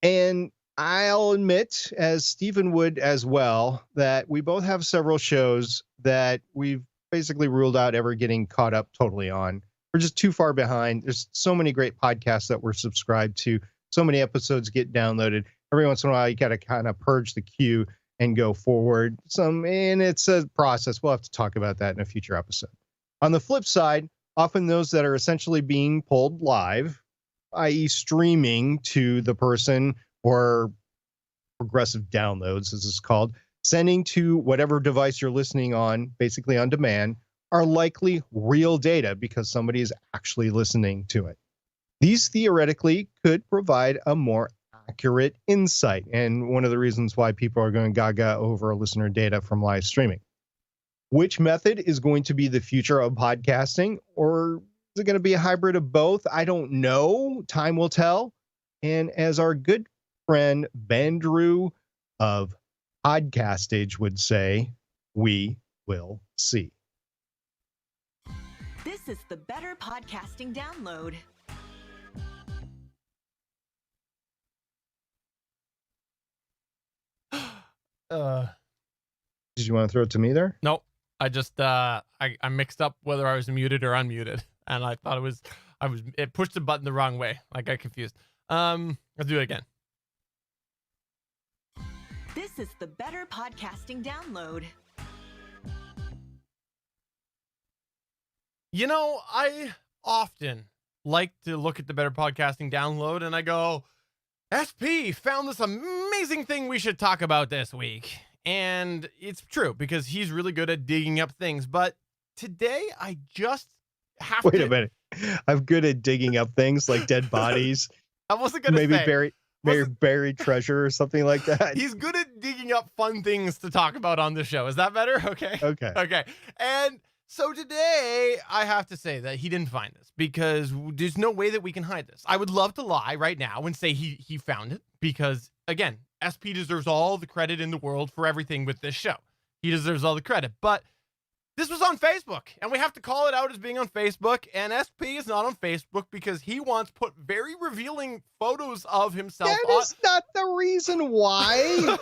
And I'll admit, as Stephen would as well, that we both have several shows that we've basically ruled out ever getting caught up totally on. We're just too far behind. There's so many great podcasts that we're subscribed to. So many episodes get downloaded. Every once in a while, you got to kind of purge the queue and go forward. And it's a process. We'll have to talk about that in a future episode. On the flip side, often those that are essentially being pulled live, i.e. streaming to the person, or progressive downloads, as it's called, sending to whatever device you're listening on, basically on demand, are likely real data because somebody is actually listening to it. These theoretically could provide a more accurate insight, and one of the reasons why people are going gaga over listener data from live streaming. Which method is going to be the future of podcasting, or is it going to be a hybrid of both? I don't know. Time will tell. And as our good friend Ben Drew of Podcastage would say, we will see.
This is the Better Podcasting Download.
Did you want to throw it to me there?
Nope. I just I mixed up whether I was muted or unmuted, and I thought it pushed the button the wrong way. I got confused. Let's do it again.
This is the Better Podcasting Download.
You know, I often like to look at the Better Podcasting Download and I go, SP found this amazing thing we should talk about this week. And it's true because he's really good at digging up things. But today I just have
Wait a minute. I'm good at digging up things like dead bodies.
I wasn't going to say.
Maybe buried treasure or something like that.
He's good at digging up fun things to talk about on the show. Is that better? Okay. Okay. And so today I have to say that he didn't find this because there's no way that we can hide this. I would love to lie right now and say he found it because, again, SP deserves all the credit in the world for everything with this show. He deserves all the credit. But this was on Facebook, and we have to call it out as being on Facebook, and SP is not on Facebook because he wants put very revealing photos of himself.
That is not the reason why.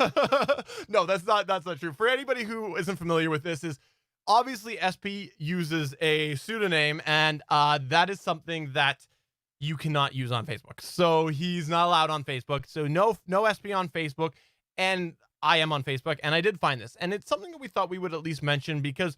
No, that's not true. For anybody who isn't familiar with this, is obviously SP uses a pseudonym, and that is something that you cannot use on Facebook. So he's not allowed on Facebook. So no SP on Facebook. And I am on Facebook, and I did find this. And it's something that we thought we would at least mention because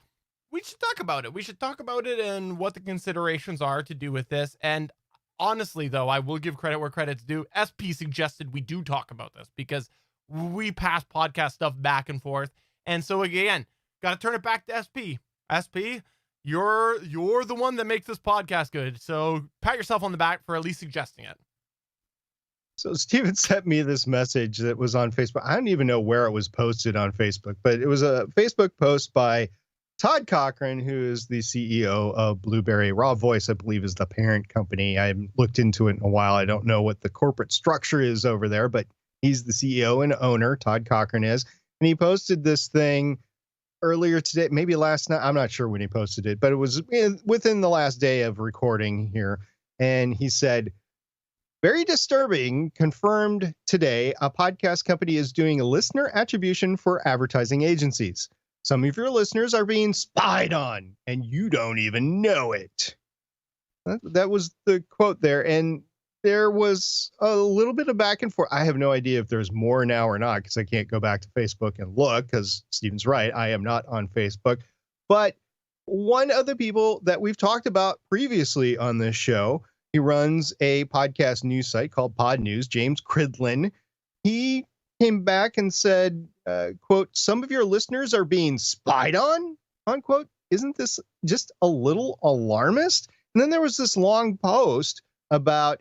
we should talk about it. We should talk about it and what the considerations are to do with this. And honestly, though, I will give credit where credit's due. SP suggested we do talk about this because we pass podcast stuff back and forth. And so again, got to turn it back to SP. SP, you're the one that makes this podcast good. So pat yourself on the back for at least suggesting it.
So Steven sent me this message that was on Facebook. I don't even know where it was posted on Facebook, but it was a Facebook post by Todd Cochran, who is the CEO of Blueberry. Raw Voice, I believe, is the parent company. I haven't looked into it in a while. I don't know what the corporate structure is over there, but he's the CEO and owner, Todd Cochran is. And he posted this thing earlier today, maybe last night. I'm not sure when he posted it, but it was within the last day of recording here. And he said, very disturbing, confirmed today, a podcast company is doing a listener attribution for advertising agencies. Some of your listeners are being spied on, and you don't even know it. That was the quote there. And there was a little bit of back and forth. I have no idea if there's more now or not, because I can't go back to Facebook and look, because Steven's right. I am not on Facebook. But one of the people that we've talked about previously on this show, he runs a podcast news site called Pod News, James Cridlin. He came back and said, quote, some of your listeners are being spied on, unquote. Isn't this just a little alarmist? And then there was this long post about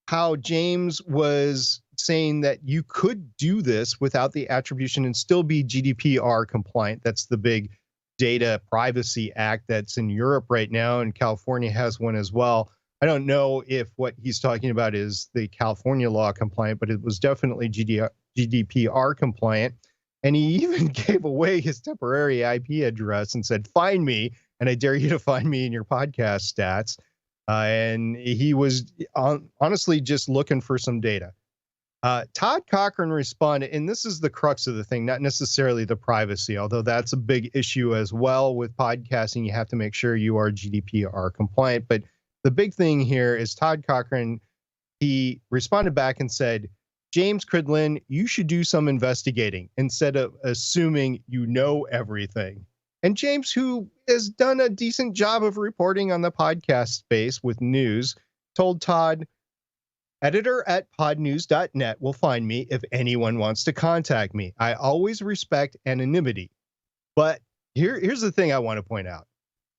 how James was saying that you could do this without the attribution and still be GDPR compliant. That's the big Data Privacy Act that's in Europe right now, and California has one as well. I don't know if what he's talking about is the California law compliant, but it was definitely GDPR compliant. And he even gave away his temporary IP address and said, find me, and I dare you to find me in your podcast stats. And he was honestly just looking for some data. Todd Cochran responded, and this is the crux of the thing, not necessarily the privacy, although that's a big issue as well with podcasting. You have to make sure you are GDPR compliant. But the big thing here is Todd Cochran, he responded back and said, James Cridlin, you should do some investigating instead of assuming you know everything. And James, who has done a decent job of reporting on the podcast space with news, told Todd, editor@podnews.net will find me if anyone wants to contact me. I always respect anonymity. But here's the thing I want to point out.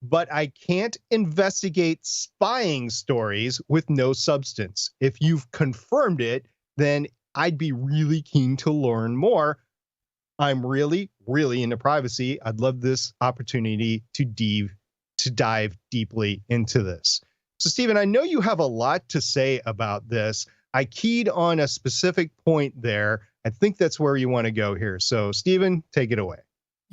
But I can't investigate spying stories with no substance. If you've confirmed it, then I'd be really keen to learn more. I'm really, really into privacy. I'd love this opportunity to dive deeply into this. So, Steven, I know you have a lot to say about this. I keyed on a specific point there. I think that's where you want to go here. So, Steven, take it away.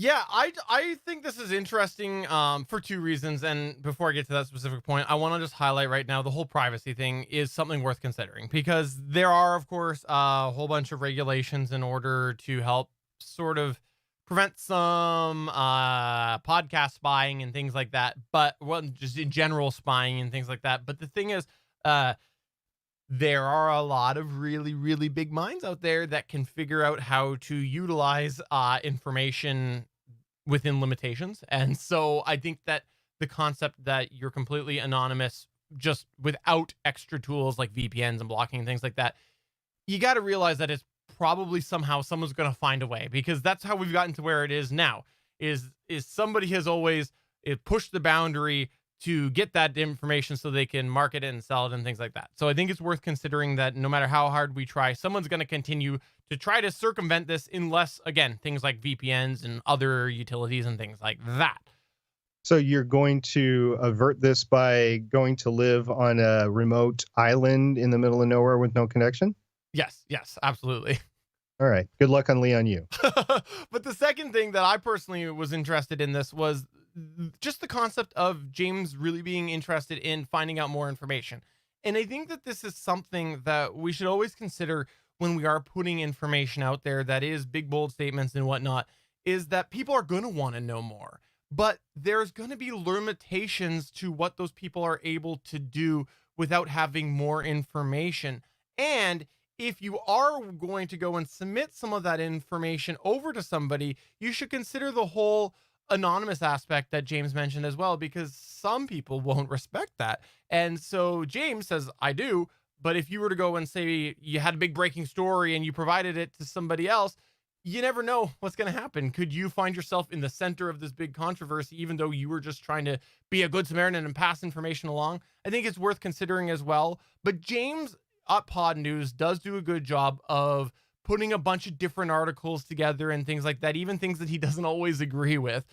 Yeah, I think this is interesting for two reasons. And before I get to that specific point, I want to just highlight right now the whole privacy thing is something worth considering, because there are, of course, a whole bunch of regulations in order to help sort of prevent some podcast spying and things like that. But well, just in general spying and things like that. But the thing is, there are a lot of really, really big minds out there that can figure out how to utilize information within limitations. And so I think that the concept that you're completely anonymous just without extra tools like VPNs and blocking and things like that, you got to realize that it's probably somehow someone's going to find a way, because that's how we've gotten to where it is now, is somebody has always pushed the boundary to get that information so they can market it and sell it and things like that. So I think it's worth considering that no matter how hard we try, someone's going to continue to try to circumvent this unless, again, things like VPNs and other utilities and things like that.
So you're going to avert this by going to live on a remote island in the middle of nowhere with no connection?
Yes, absolutely.
All right. Good luck on Leon Yu.
But the second thing that I personally was interested in this was just the concept of James really being interested in finding out more information. And I think that this is something that we should always consider when we are putting information out there that is big, bold statements and whatnot, is that people are going to want to know more. But there's going to be limitations to what those people are able to do without having more information. And if you are going to go and submit some of that information over to somebody, you should consider the whole anonymous aspect that James mentioned as well, because some people won't respect that. And so James says, I do. But if you were to go and say you had a big breaking story and you provided it to somebody else, you never know what's going to happen. Could you find yourself in the center of this big controversy, even though you were just trying to be a good Samaritan and pass information along? I think it's worth considering as well. But James at Pod News does do a good job of putting a bunch of different articles together and things like that, even things that he doesn't always agree with.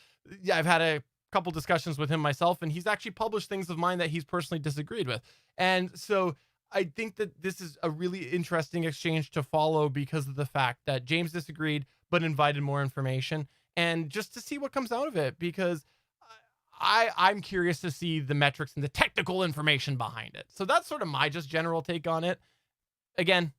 Yeah, I've had a couple discussions with him myself, and he's actually published things of mine that he's personally disagreed with. And so I think that this is a really interesting exchange to follow because of the fact that James disagreed, but invited more information, and just to see what comes out of it, because I'm curious to see the metrics and the technical information behind it. So that's sort of my just general take on it. Again,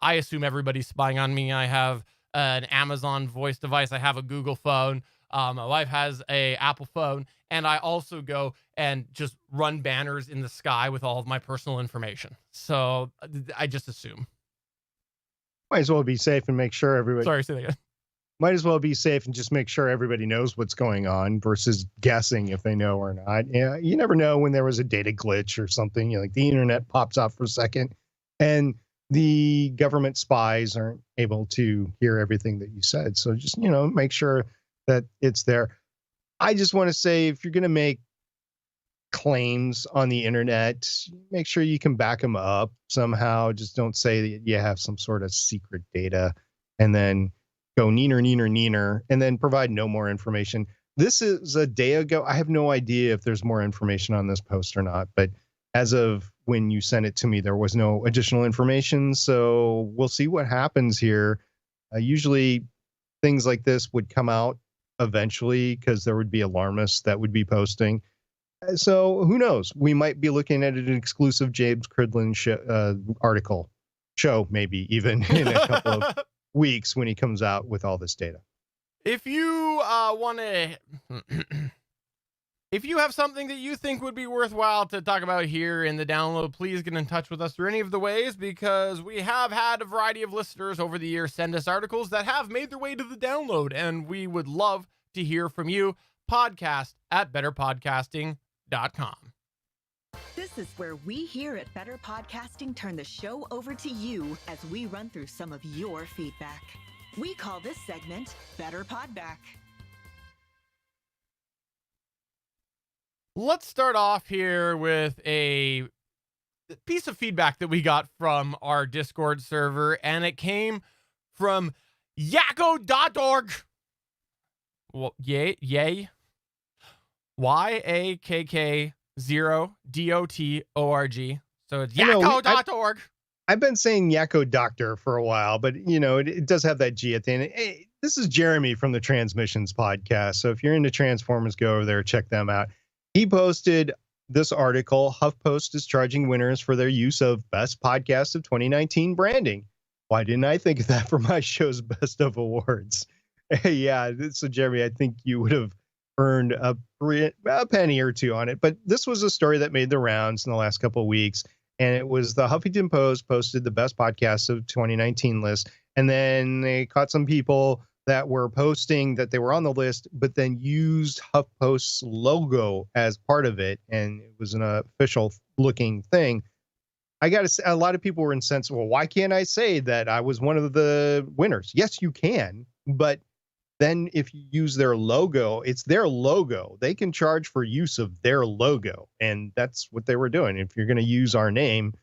I assume everybody's spying on me. I have an Amazon voice device. I have a Google phone. My wife has a Apple phone, and I also go and just run banners in the sky with all of my personal information. So I just assume.
Might as well be safe and make sure everybody.
Sorry, say that again.
Might as well be safe and just make sure everybody knows what's going on versus guessing if they know or not. Yeah, you never know when there was a data glitch or something. You know, like the internet pops up for a second, and the government spies aren't able to hear everything that you said. So just, make sure that it's there. I just want to say, if you're going to make claims on the internet, make sure you can back them up somehow. Just don't say that you have some sort of secret data and then go neener, and then provide no more information. This is a day ago. I have no idea if there's more information on this post or not, but as of when you sent it to me, there was no additional information. So we'll see what happens here. Usually things like this would come out eventually because there would be alarmists that would be posting. So who knows? We might be looking at an exclusive James Cridland show, maybe even in a couple of weeks when he comes out with all this data.
If you want to, if you have something that you think would be worthwhile to talk about here in the download, please get in touch with us through any of the ways, because we have had a variety of listeners over the years send us articles that have made their way to the download, and we would love to hear from you. podcast@betterpodcasting.com.
This is where we here at Better Podcasting turn the show over to you as we run through some of your feedback. We call this segment Better Podback.
Let's start off here with a piece of feedback that we got from our Discord server, and it came from yakko.org. Well, yay. YAKK0DOTORG. So it's yakko.org.
I've been saying Yakko Doctor for a while, but it does have that G at the end. Hey, this is Jeremy from the Transmissions podcast. So if you're into Transformers, go over there, check them out. He posted this article. HuffPost is charging winners for their use of Best Podcast of 2019 branding. Why didn't I think of that for my show's Best of Awards? Yeah, so Jeremy, I think you would have earned a penny or two on it. But this was a story that made the rounds in the last couple of weeks. And it was the Huffington Post posted the Best Podcasts of 2019 list. And then they caught some people that were posting that they were on the list, but then used HuffPost's logo as part of it. And it was an official looking thing. I got to say, a lot of people were incensed. Well, why can't I say that I was one of the winners? Yes, you can. But then if you use their logo, it's their logo. They can charge for use of their logo. And that's what they were doing. If you're going to use our name,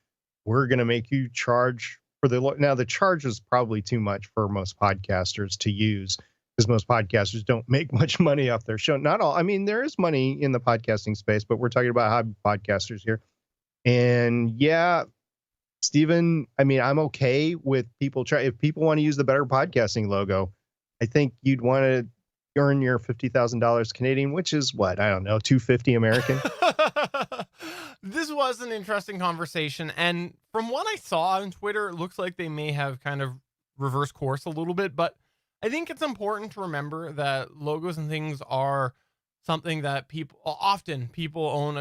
we're going to make you charge for now, the charge is probably too much for most podcasters to use, because most podcasters don't make much money off their show. Not all. I mean, there is money in the podcasting space, but we're talking about hobby podcasters here. And yeah, Stephen, I mean, I'm okay with people if people want to use the Better Podcasting logo. I think you'd want to earn your $50,000 Canadian, which is what? I don't know, $250 American.
This was an interesting conversation. And from what I saw on Twitter, it looks like they may have kind of reversed course a little bit. But I think it's important to remember that logos and things are something that people own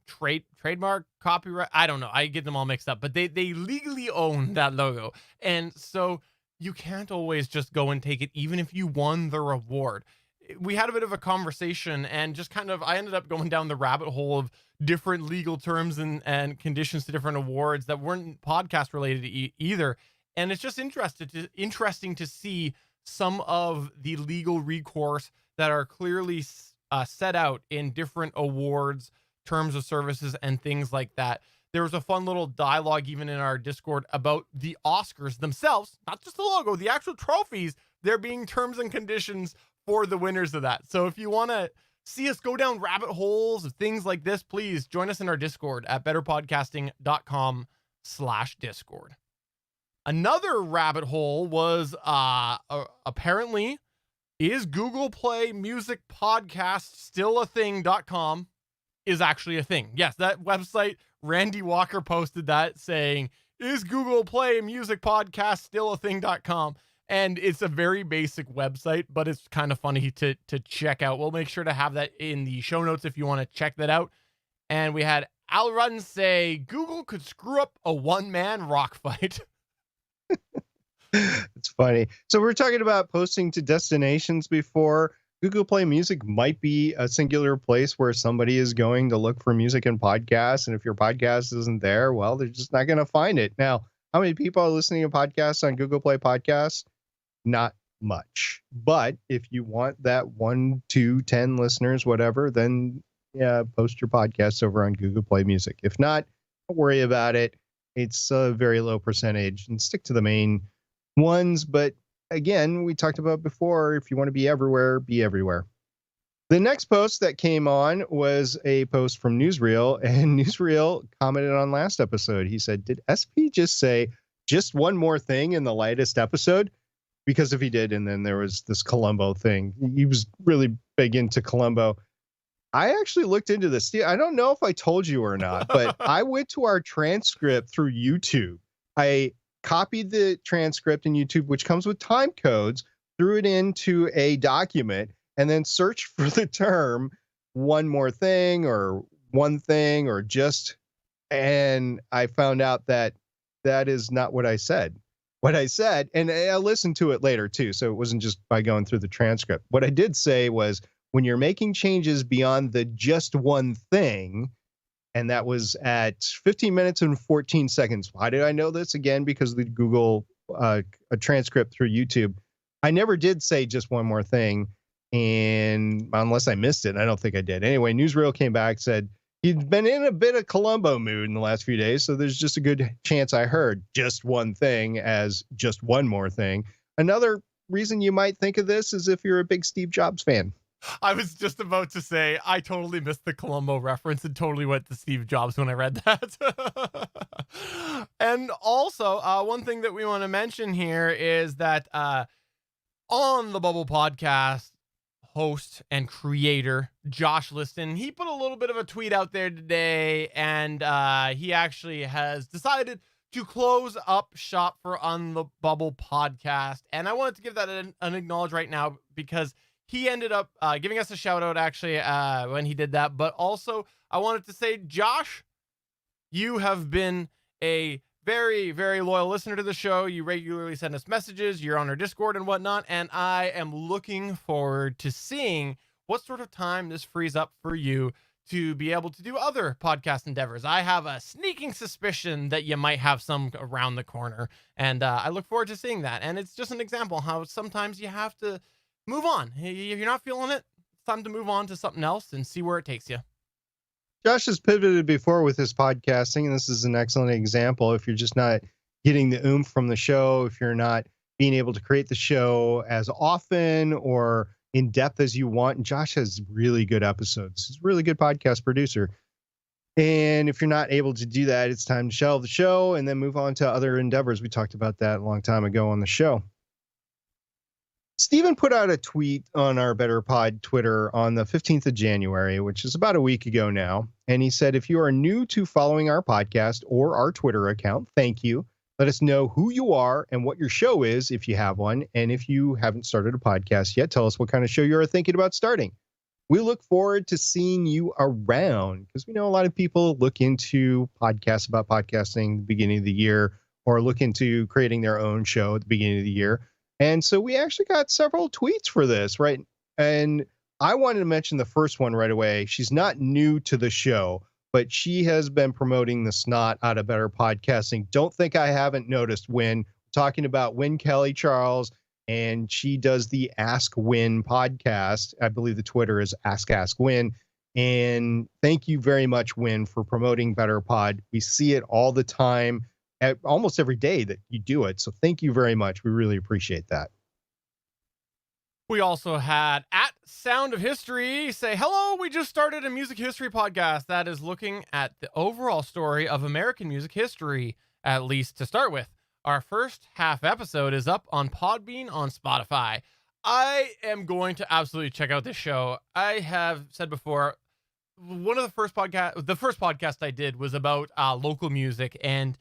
trademark, copyright. I don't know. I get them all mixed up, but they legally own that logo. And so you can't always just go and take it, even if you won the reward. We had a bit of a conversation and just kind of, I ended up going down the rabbit hole of different legal terms and conditions to different awards that weren't podcast related either. And it's just interesting to see some of the legal recourse that are clearly set out in different awards, terms of services, and things like that. There was a fun little dialogue even in our Discord about the Oscars themselves, not just the logo, the actual trophies, there being terms and conditions for the winners of that. So if you want to see us go down rabbit holes of things like this, please join us in our Discord at betterpodcasting.com/Discord. Another rabbit hole was apparently, is Google Play Music Podcast still a thing.com is actually a thing. Yes, that website, Randy Walker posted that saying, is Google Play Music Podcast still a thing.com? And it's a very basic website, but it's kind of funny to check out. We'll make sure to have that in the show notes if you want to check that out. And we had Al Rudden say, Google could screw up a one-man rock fight.
It's funny. So we're talking about posting to destinations before. Google Play Music might be a singular place where somebody is going to look for music and podcasts. And if your podcast isn't there, well, they're just not going to find it. Now, how many people are listening to podcasts on Google Play Podcasts? Not much. But if you want that 1, 2, 10 listeners, whatever, then yeah, post your podcasts over on Google Play Music. If not, don't worry about it. It's a very low percentage and stick to the main ones. But again, we talked about before, if you want to be everywhere, be everywhere. The next post that came on was a post from Newsreel, and Newsreel commented on last episode. He said, did SP just say just one more thing in the lightest episode? Because if he did, and then there was this Columbo thing. He was really big into Columbo. I actually looked into this. I don't know if I told you or not, but I went to our transcript through YouTube. I copied the transcript in YouTube, which comes with time codes, threw it into a document, and then searched for the term one more thing or one thing or just, and I found out that that is not what I said. What I said, and I listened to it later too, so it wasn't just by going through the transcript. What I did say was, when you're making changes beyond the just one thing, and that was at 15 minutes and 14 seconds. Why did I know this? Again, because the Google a transcript through YouTube. I never did say just one more thing, and unless I missed it, I don't think I did. Anyway, Newsreel came back, said he'd been in a bit of Columbo mood in the last few days, so there's just a good chance I heard just one thing as just one more thing. Another reason you might think of this is if you're a big Steve Jobs fan.
I was just about to say, I totally missed the Columbo reference and totally went to Steve Jobs when I read that. And also, one thing that we want to mention here is that on the Bubble Podcast, host and creator Josh Liston, he put a little bit of a tweet out there today, and he actually has decided to close up shop for On the Bubble Podcast. And I wanted to give that an acknowledge right now, because he ended up giving us a shout out actually when he did that. But also I wanted to say, Josh, you have been a very, very loyal listener to the show. You regularly send us messages. You're on our Discord and whatnot. And I am looking forward to seeing what sort of time this frees up for you to be able to do other podcast endeavors. I have a sneaking suspicion that you might have some around the corner. And I look forward to seeing that. And it's just an example how sometimes you have to move on. If you're not feeling it, it's time to move on to something else and see where it takes you.
Josh has pivoted before with his podcasting, and this is an excellent example. If you're just not getting the oomph from the show, if you're not being able to create the show as often or in depth as you want, and Josh has really good episodes. He's a really good podcast producer. And if you're not able to do that, it's time to shelve the show and then move on to other endeavors. We talked about that a long time ago on the show. Stephen put out a tweet on our Better Pod Twitter on the 15th of January, which is about a week ago now. And he said, if you are new to following our podcast or our Twitter account, thank you. Let us know who you are and what your show is, if you have one. And if you haven't started a podcast yet, tell us what kind of show you're thinking about starting. We look forward to seeing you around because we know a lot of people look into podcasts about podcasting at the beginning of the year or look into creating their own show at the beginning of the year. And so we actually got several tweets for this, right? And I wanted to mention the first one right away. She's not new to the show, but she has been promoting the snot out of Better Podcasting. Don't think I haven't noticed when talking about Win Kelly Charles, and she does the Ask Win podcast. I believe the Twitter is Ask Win. And thank you very much, Win, for promoting Better Pod. We see it all the time, almost every day that you do it. So thank you very much. We really appreciate that.
We also had at Sound of History say, hello, we just started a music history podcast that is looking at the overall story of American music history, at least to start with. Our first half episode is up on Podbean on Spotify. I am going to absolutely check out this show. I have said before, the first podcast I did was about local music, and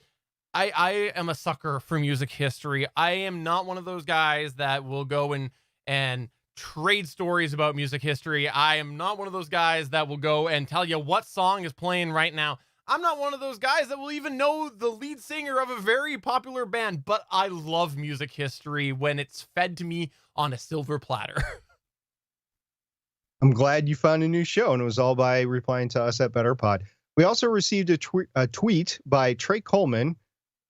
I am a sucker for music history. I am not one of those guys that will go and trade stories about music history. I am not one of those guys that will go and tell you what song is playing right now. I'm not one of those guys that will even know the lead singer of a very popular band, but I love music history when it's fed to me on a silver platter.
I'm glad you found a new show, and it was all by replying to us at Better Pod. We also received a tweet by Trey Coleman,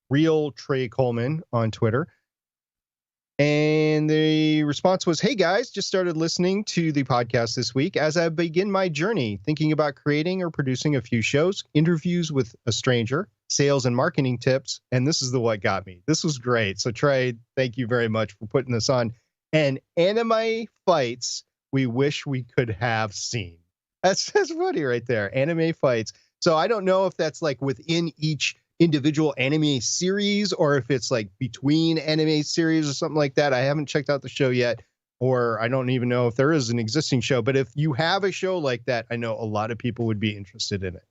real Trey Coleman on Twitter. And the response was, hey guys, just started listening to the podcast this week as I begin my journey, thinking about creating or producing a few shows, interviews with a stranger, sales and marketing tips. And this is the what got me. This was great. So Trey, thank you very much for putting this on. And anime fights we wish we could have seen. That's funny right there. Anime fights. So I don't know if that's like within each individual anime series or if it's like between anime series or something like that. I haven't checked out the show yet, or I don't even know if there is an existing show. But if you have a show like that, I know a lot of people would be interested in it.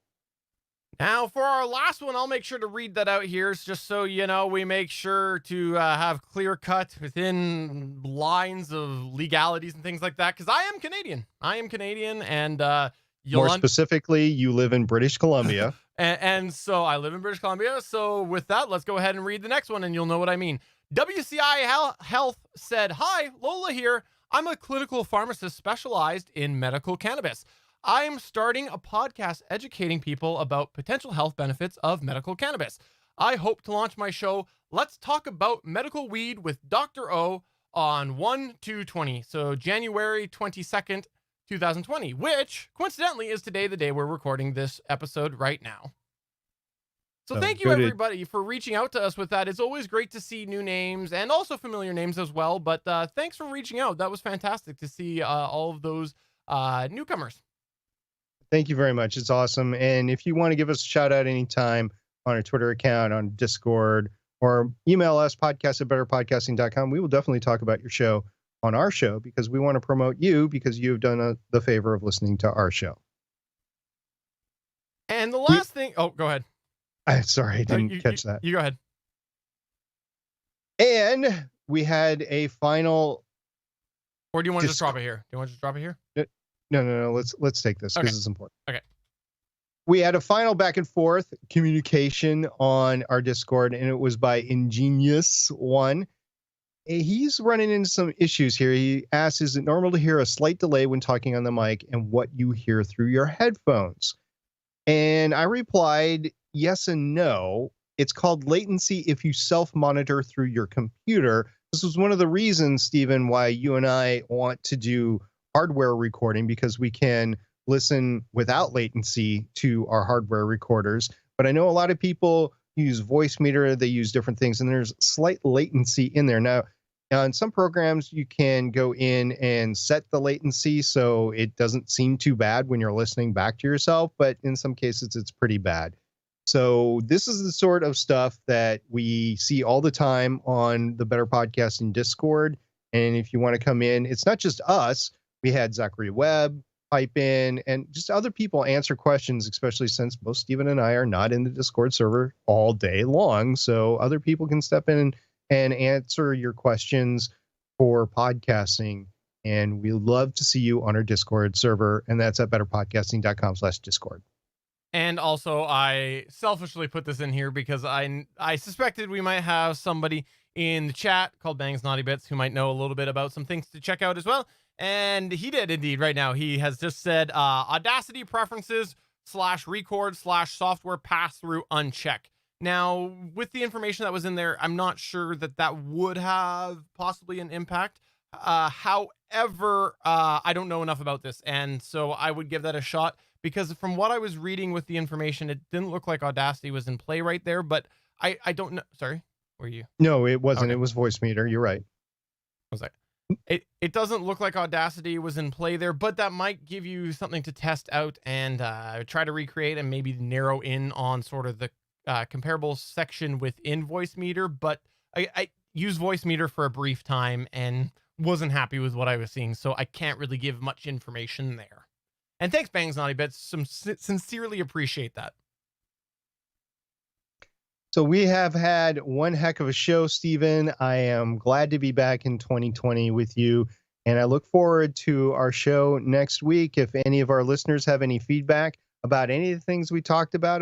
Now, for our last one, I'll make sure to read that out here just so, you know, we make sure to have clear cut within lines of legalities and things like that, because I am Canadian, and
more specifically, you live in British Columbia.
And so I live in British Columbia. So with that, let's go ahead and read the next one and you'll know what I mean. WCI Health said, hi, Lola here. I'm a clinical pharmacist specialized in medical cannabis. I'm starting a podcast educating people about potential health benefits of medical cannabis. I hope to launch my show, Let's Talk About Medical Weed with Dr. O on 1/2/20. So January 22nd, 2020, which coincidentally is today, the day we're recording this episode right now. So thank you everybody for reaching out to us with that. It's always great to see new names and also familiar names as well. But thanks for reaching out. That was fantastic to see all of those newcomers.
Thank you very much. It's awesome. And if you want to give us a shout out anytime on our Twitter account, on Discord, or email us podcast@betterpodcasting.com, we will definitely talk about your show on our show because we want to promote you because you've done the favor of listening to our show.
And the last thing, go ahead.
Sorry, I didn't catch that.
You go ahead.
And we had a final.
Or do you want to just drop it here? Do you want to just drop it here?
No. Let's take this because it's important.
Okay.
We had a final back and forth communication on our Discord, and it was by Ingenious One. He's running into some issues here. He asks, is it normal to hear a slight delay when talking on the mic and what you hear through your headphones? And I replied, yes and no. It's called latency if you self-monitor through your computer. This was one of the reasons, Stephen, why you and I want to do hardware recording, because we can listen without latency to our hardware recorders. But I know a lot of people use Voicemeeter, they use different things, and there's slight latency in there. Now, on some programs, you can go in and set the latency so it doesn't seem too bad when you're listening back to yourself, but in some cases, it's pretty bad. So this is the sort of stuff that we see all the time on the Better Podcasting Discord. And if you want to come in, it's not just us. We had Zachary Webb pipe in and just other people answer questions, especially since both Stephen and I are not in the Discord server all day long. So other people can step in and answer your questions for podcasting. And we love to see you on our Discord server. And that's at betterpodcasting.com/Discord.
And also, I selfishly put this in here because I suspected we might have somebody in the chat called Bangs Naughty Bits who might know a little bit about some things to check out as well. And he did indeed right now. He has just said Audacity preferences /record/software pass-through uncheck. Now, with the information that was in there, I'm not sure that would have possibly an impact. However, I don't know enough about this, and so I would give that a shot, because from what I was reading with the information, it didn't look like Audacity was in play right there, but I don't know. Sorry, were you?
No, it wasn't.
Okay.
It was Voicemeeter. You're right.
Was that? It doesn't look like Audacity was in play there, but that might give you something to test out and try to recreate and maybe narrow in on sort of the comparable section within Voicemeter. But I used Voicemeter for a brief time and wasn't happy with what I was seeing, so I can't really give much information there. And thanks, Bangs Naughty Bits. Sincerely appreciate that.
So we have had one heck of a show, Stephen. I am glad to be back in 2020 with you, and I look forward to our show next week. If any of our listeners have any feedback about any of the things we talked about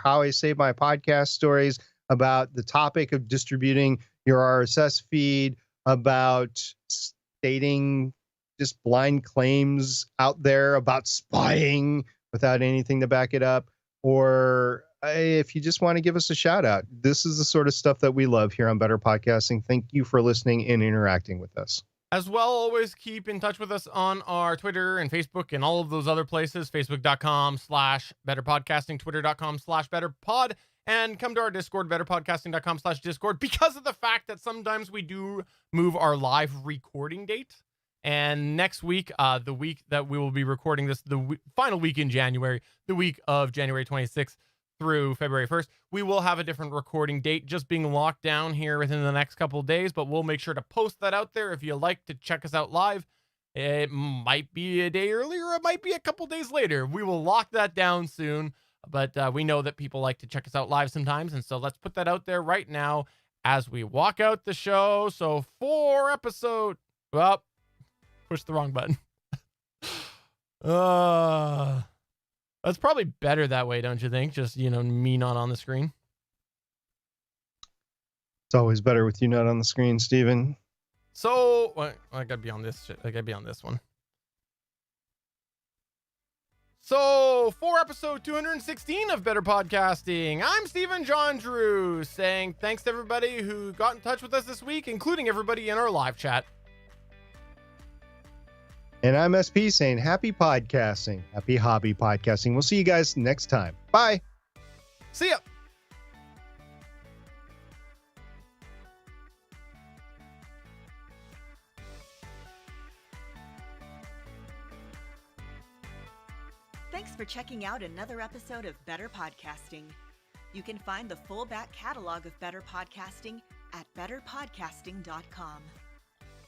how I save my podcast stories, about the topic of distributing your RSS feed, about stating just blind claims out there about spying without anything to back it up, or if you just want to give us a shout out, this is the sort of stuff that we love here on Better Podcasting. Thank you for listening and interacting with us.
As well, always keep in touch with us on our Twitter and Facebook and all of those other places, facebook.com/betterpodcasting, twitter.com/betterpod, and come to our Discord, betterpodcasting.com/Discord, because of the fact that sometimes we do move our live recording date. And next week, the week that we will be recording this, the final week in January, the week of January 26th through February 1st, we will have a different recording date just being locked down here within the next couple of days, but we'll make sure to post that out there if you like to check us out live. It might be a day earlier, it might be a couple days later. We will lock that down soon, but we know that people like to check us out live sometimes, and so let's put that out there right now as we walk out the show. So 4 episodes. Well, push the wrong button. That's probably better that way, don't you think? Just, me not on the screen.
It's always better with you not on the screen, Stephen.
So, I gotta be on this. I gotta be on this one. So, for episode 216 of Better Podcasting, I'm Stephen John Drew saying thanks to everybody who got in touch with us this week, including everybody in our live chat.
And I'm SP saying happy podcasting, happy hobby podcasting. We'll see you guys next time. Bye.
See ya.
Thanks for checking out another episode of Better Podcasting. You can find the full back catalog of Better Podcasting at betterpodcasting.com.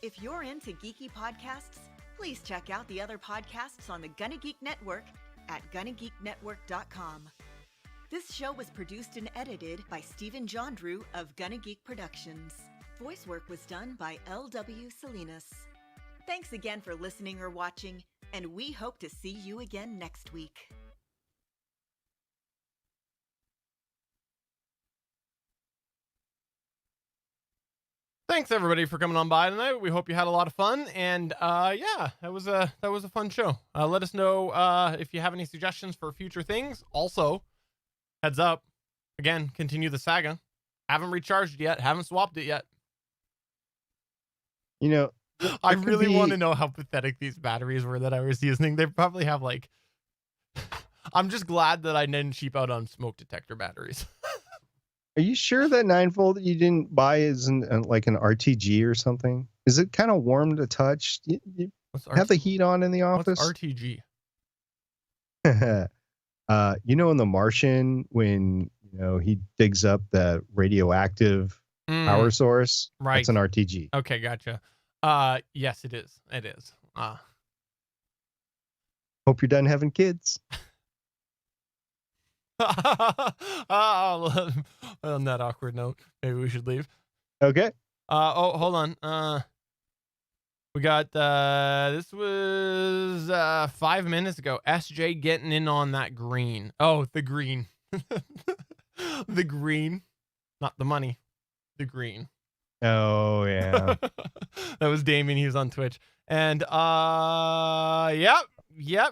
If you're into geeky podcasts, please check out the other podcasts on the Gonna Geek Network at GonnaGeekNetwork.com. This show was produced and edited by Stephen John Drew of Gonna Geek Productions. Voice work was done by L.W. Salinas. Thanks again for listening or watching, and we hope to see you again next week.
Thanks everybody for coming on by tonight. We hope you had a lot of fun, and yeah, that was a fun show. Let us know if you have any suggestions for future things. Also, heads up, again, continue the saga. Haven't recharged yet. Haven't swapped it yet. I really want to know how pathetic these batteries were that I was using. They probably have like. I'm just glad that I didn't cheap out on smoke detector batteries.
Are you sure that 9-volt that you didn't buy isn't like an RTG or something? Is it kind of warm to touch? You have the heat on in the office?
What's RTG?
In The Martian, when he digs up the radioactive power source,
right?
It's an RTG.
Okay, gotcha. Yes, it is. It is.
Hope you're done having kids.
On that awkward note, maybe we should leave.
Okay.
Hold on. We got this was 5 minutes ago. SJ getting in on that green. Oh, the green. The green. Not the money. The green.
Oh yeah.
That was Damien. He was on Twitch. And yep.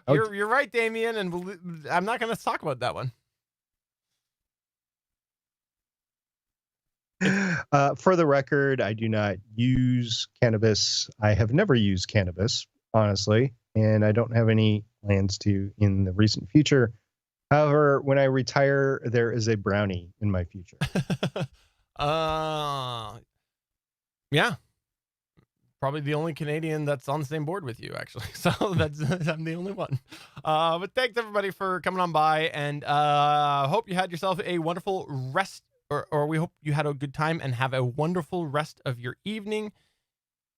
Oh,
You're right, Damien, and I'm not going to talk about that one.
For the record, I do not use cannabis. I have never used cannabis, honestly, and I don't have any plans to in the recent future. However, when I retire, there is a brownie in my future.
Yeah. Probably the only Canadian that's on the same board with you, actually. So I'm the only one. But thanks everybody for coming on by, and hope you had yourself a wonderful rest, or we hope you had a good time and have a wonderful rest of your evening.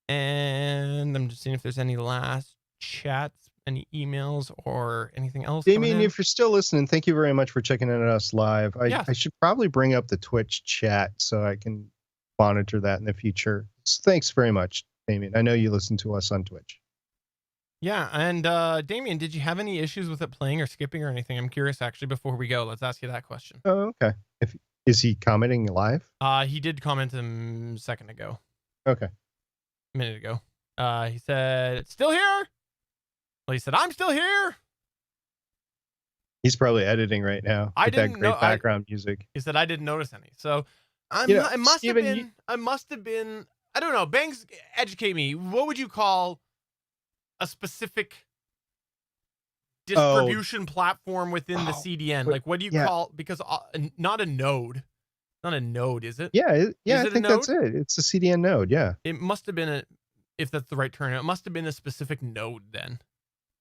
And I'm just seeing if there's any last chats, any emails, or anything else.
Damien, if you're still listening, thank you very much for checking in on us live.
Yes.
I should probably bring up the Twitch chat so I can monitor that in the future. So thanks very much, Damien. I know you listen to us on Twitch.
Yeah, and Damien, did you have any issues with it playing or skipping or anything? I'm curious, actually, before we go. Let's ask you that question.
Oh, okay. Is he commenting live?
He did comment a second ago.
Okay.
A minute ago. He said, "It's still here?" Well, he said, "I'm still here."
He's probably editing right now.
I
with that
didn't
great
know-
background music.
He said, "I didn't notice any." So it must have been, I don't know. Bangs, educate me. What would you call a specific distribution platform within the CDN? Like, what do you call, because not a node. Not a node, is it?
Yeah,
Is
I
it a
think that's it. It's a CDN node, yeah.
It must have been if that's the right term, it must have been a specific node then.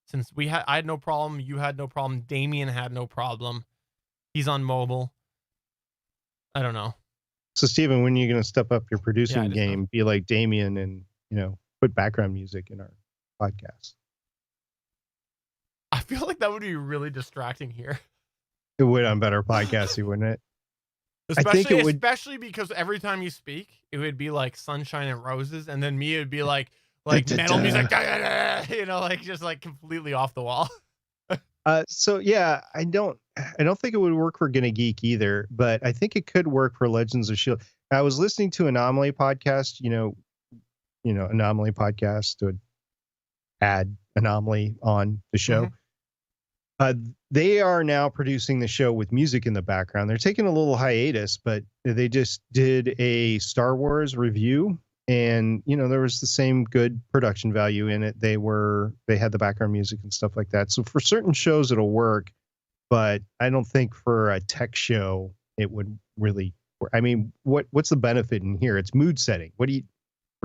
Since I had no problem, you had no problem, Damien had no problem. He's on mobile. I don't know.
So, Steven, when are you going to step up your producing game, be like Damien, and, put background music in our podcast?
I feel like that would be really distracting here.
It would on better podcasting, wouldn't it?
Especially because every time you speak, it would be like sunshine and roses, and then me, it would be like metal music, just like completely off the wall.
So yeah, I don't think it would work for Gonna Geek either, but I think it could work for Legends of S.H.I.E.L.D. I was listening to Anomaly podcast, Anomaly podcast to add Anomaly on the show.
Mm-hmm.
They are now producing the show with music in the background. They're taking a little hiatus, but they just did a Star Wars review, and there was the same good production value in it. They had the background music and stuff like that. So for certain shows it'll work, but I don't think for a tech show it would really work. I mean, what's the benefit in here? It's mood setting. We're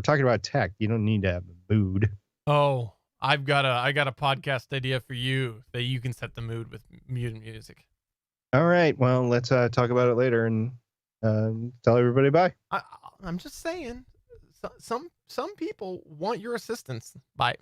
talking about tech. You don't need to have a mood.
Oh, I got a podcast idea for you that you can set the mood with music.
All right. Well, let's talk about it later and tell everybody bye.
I'm just saying, some people want your assistance. Bye.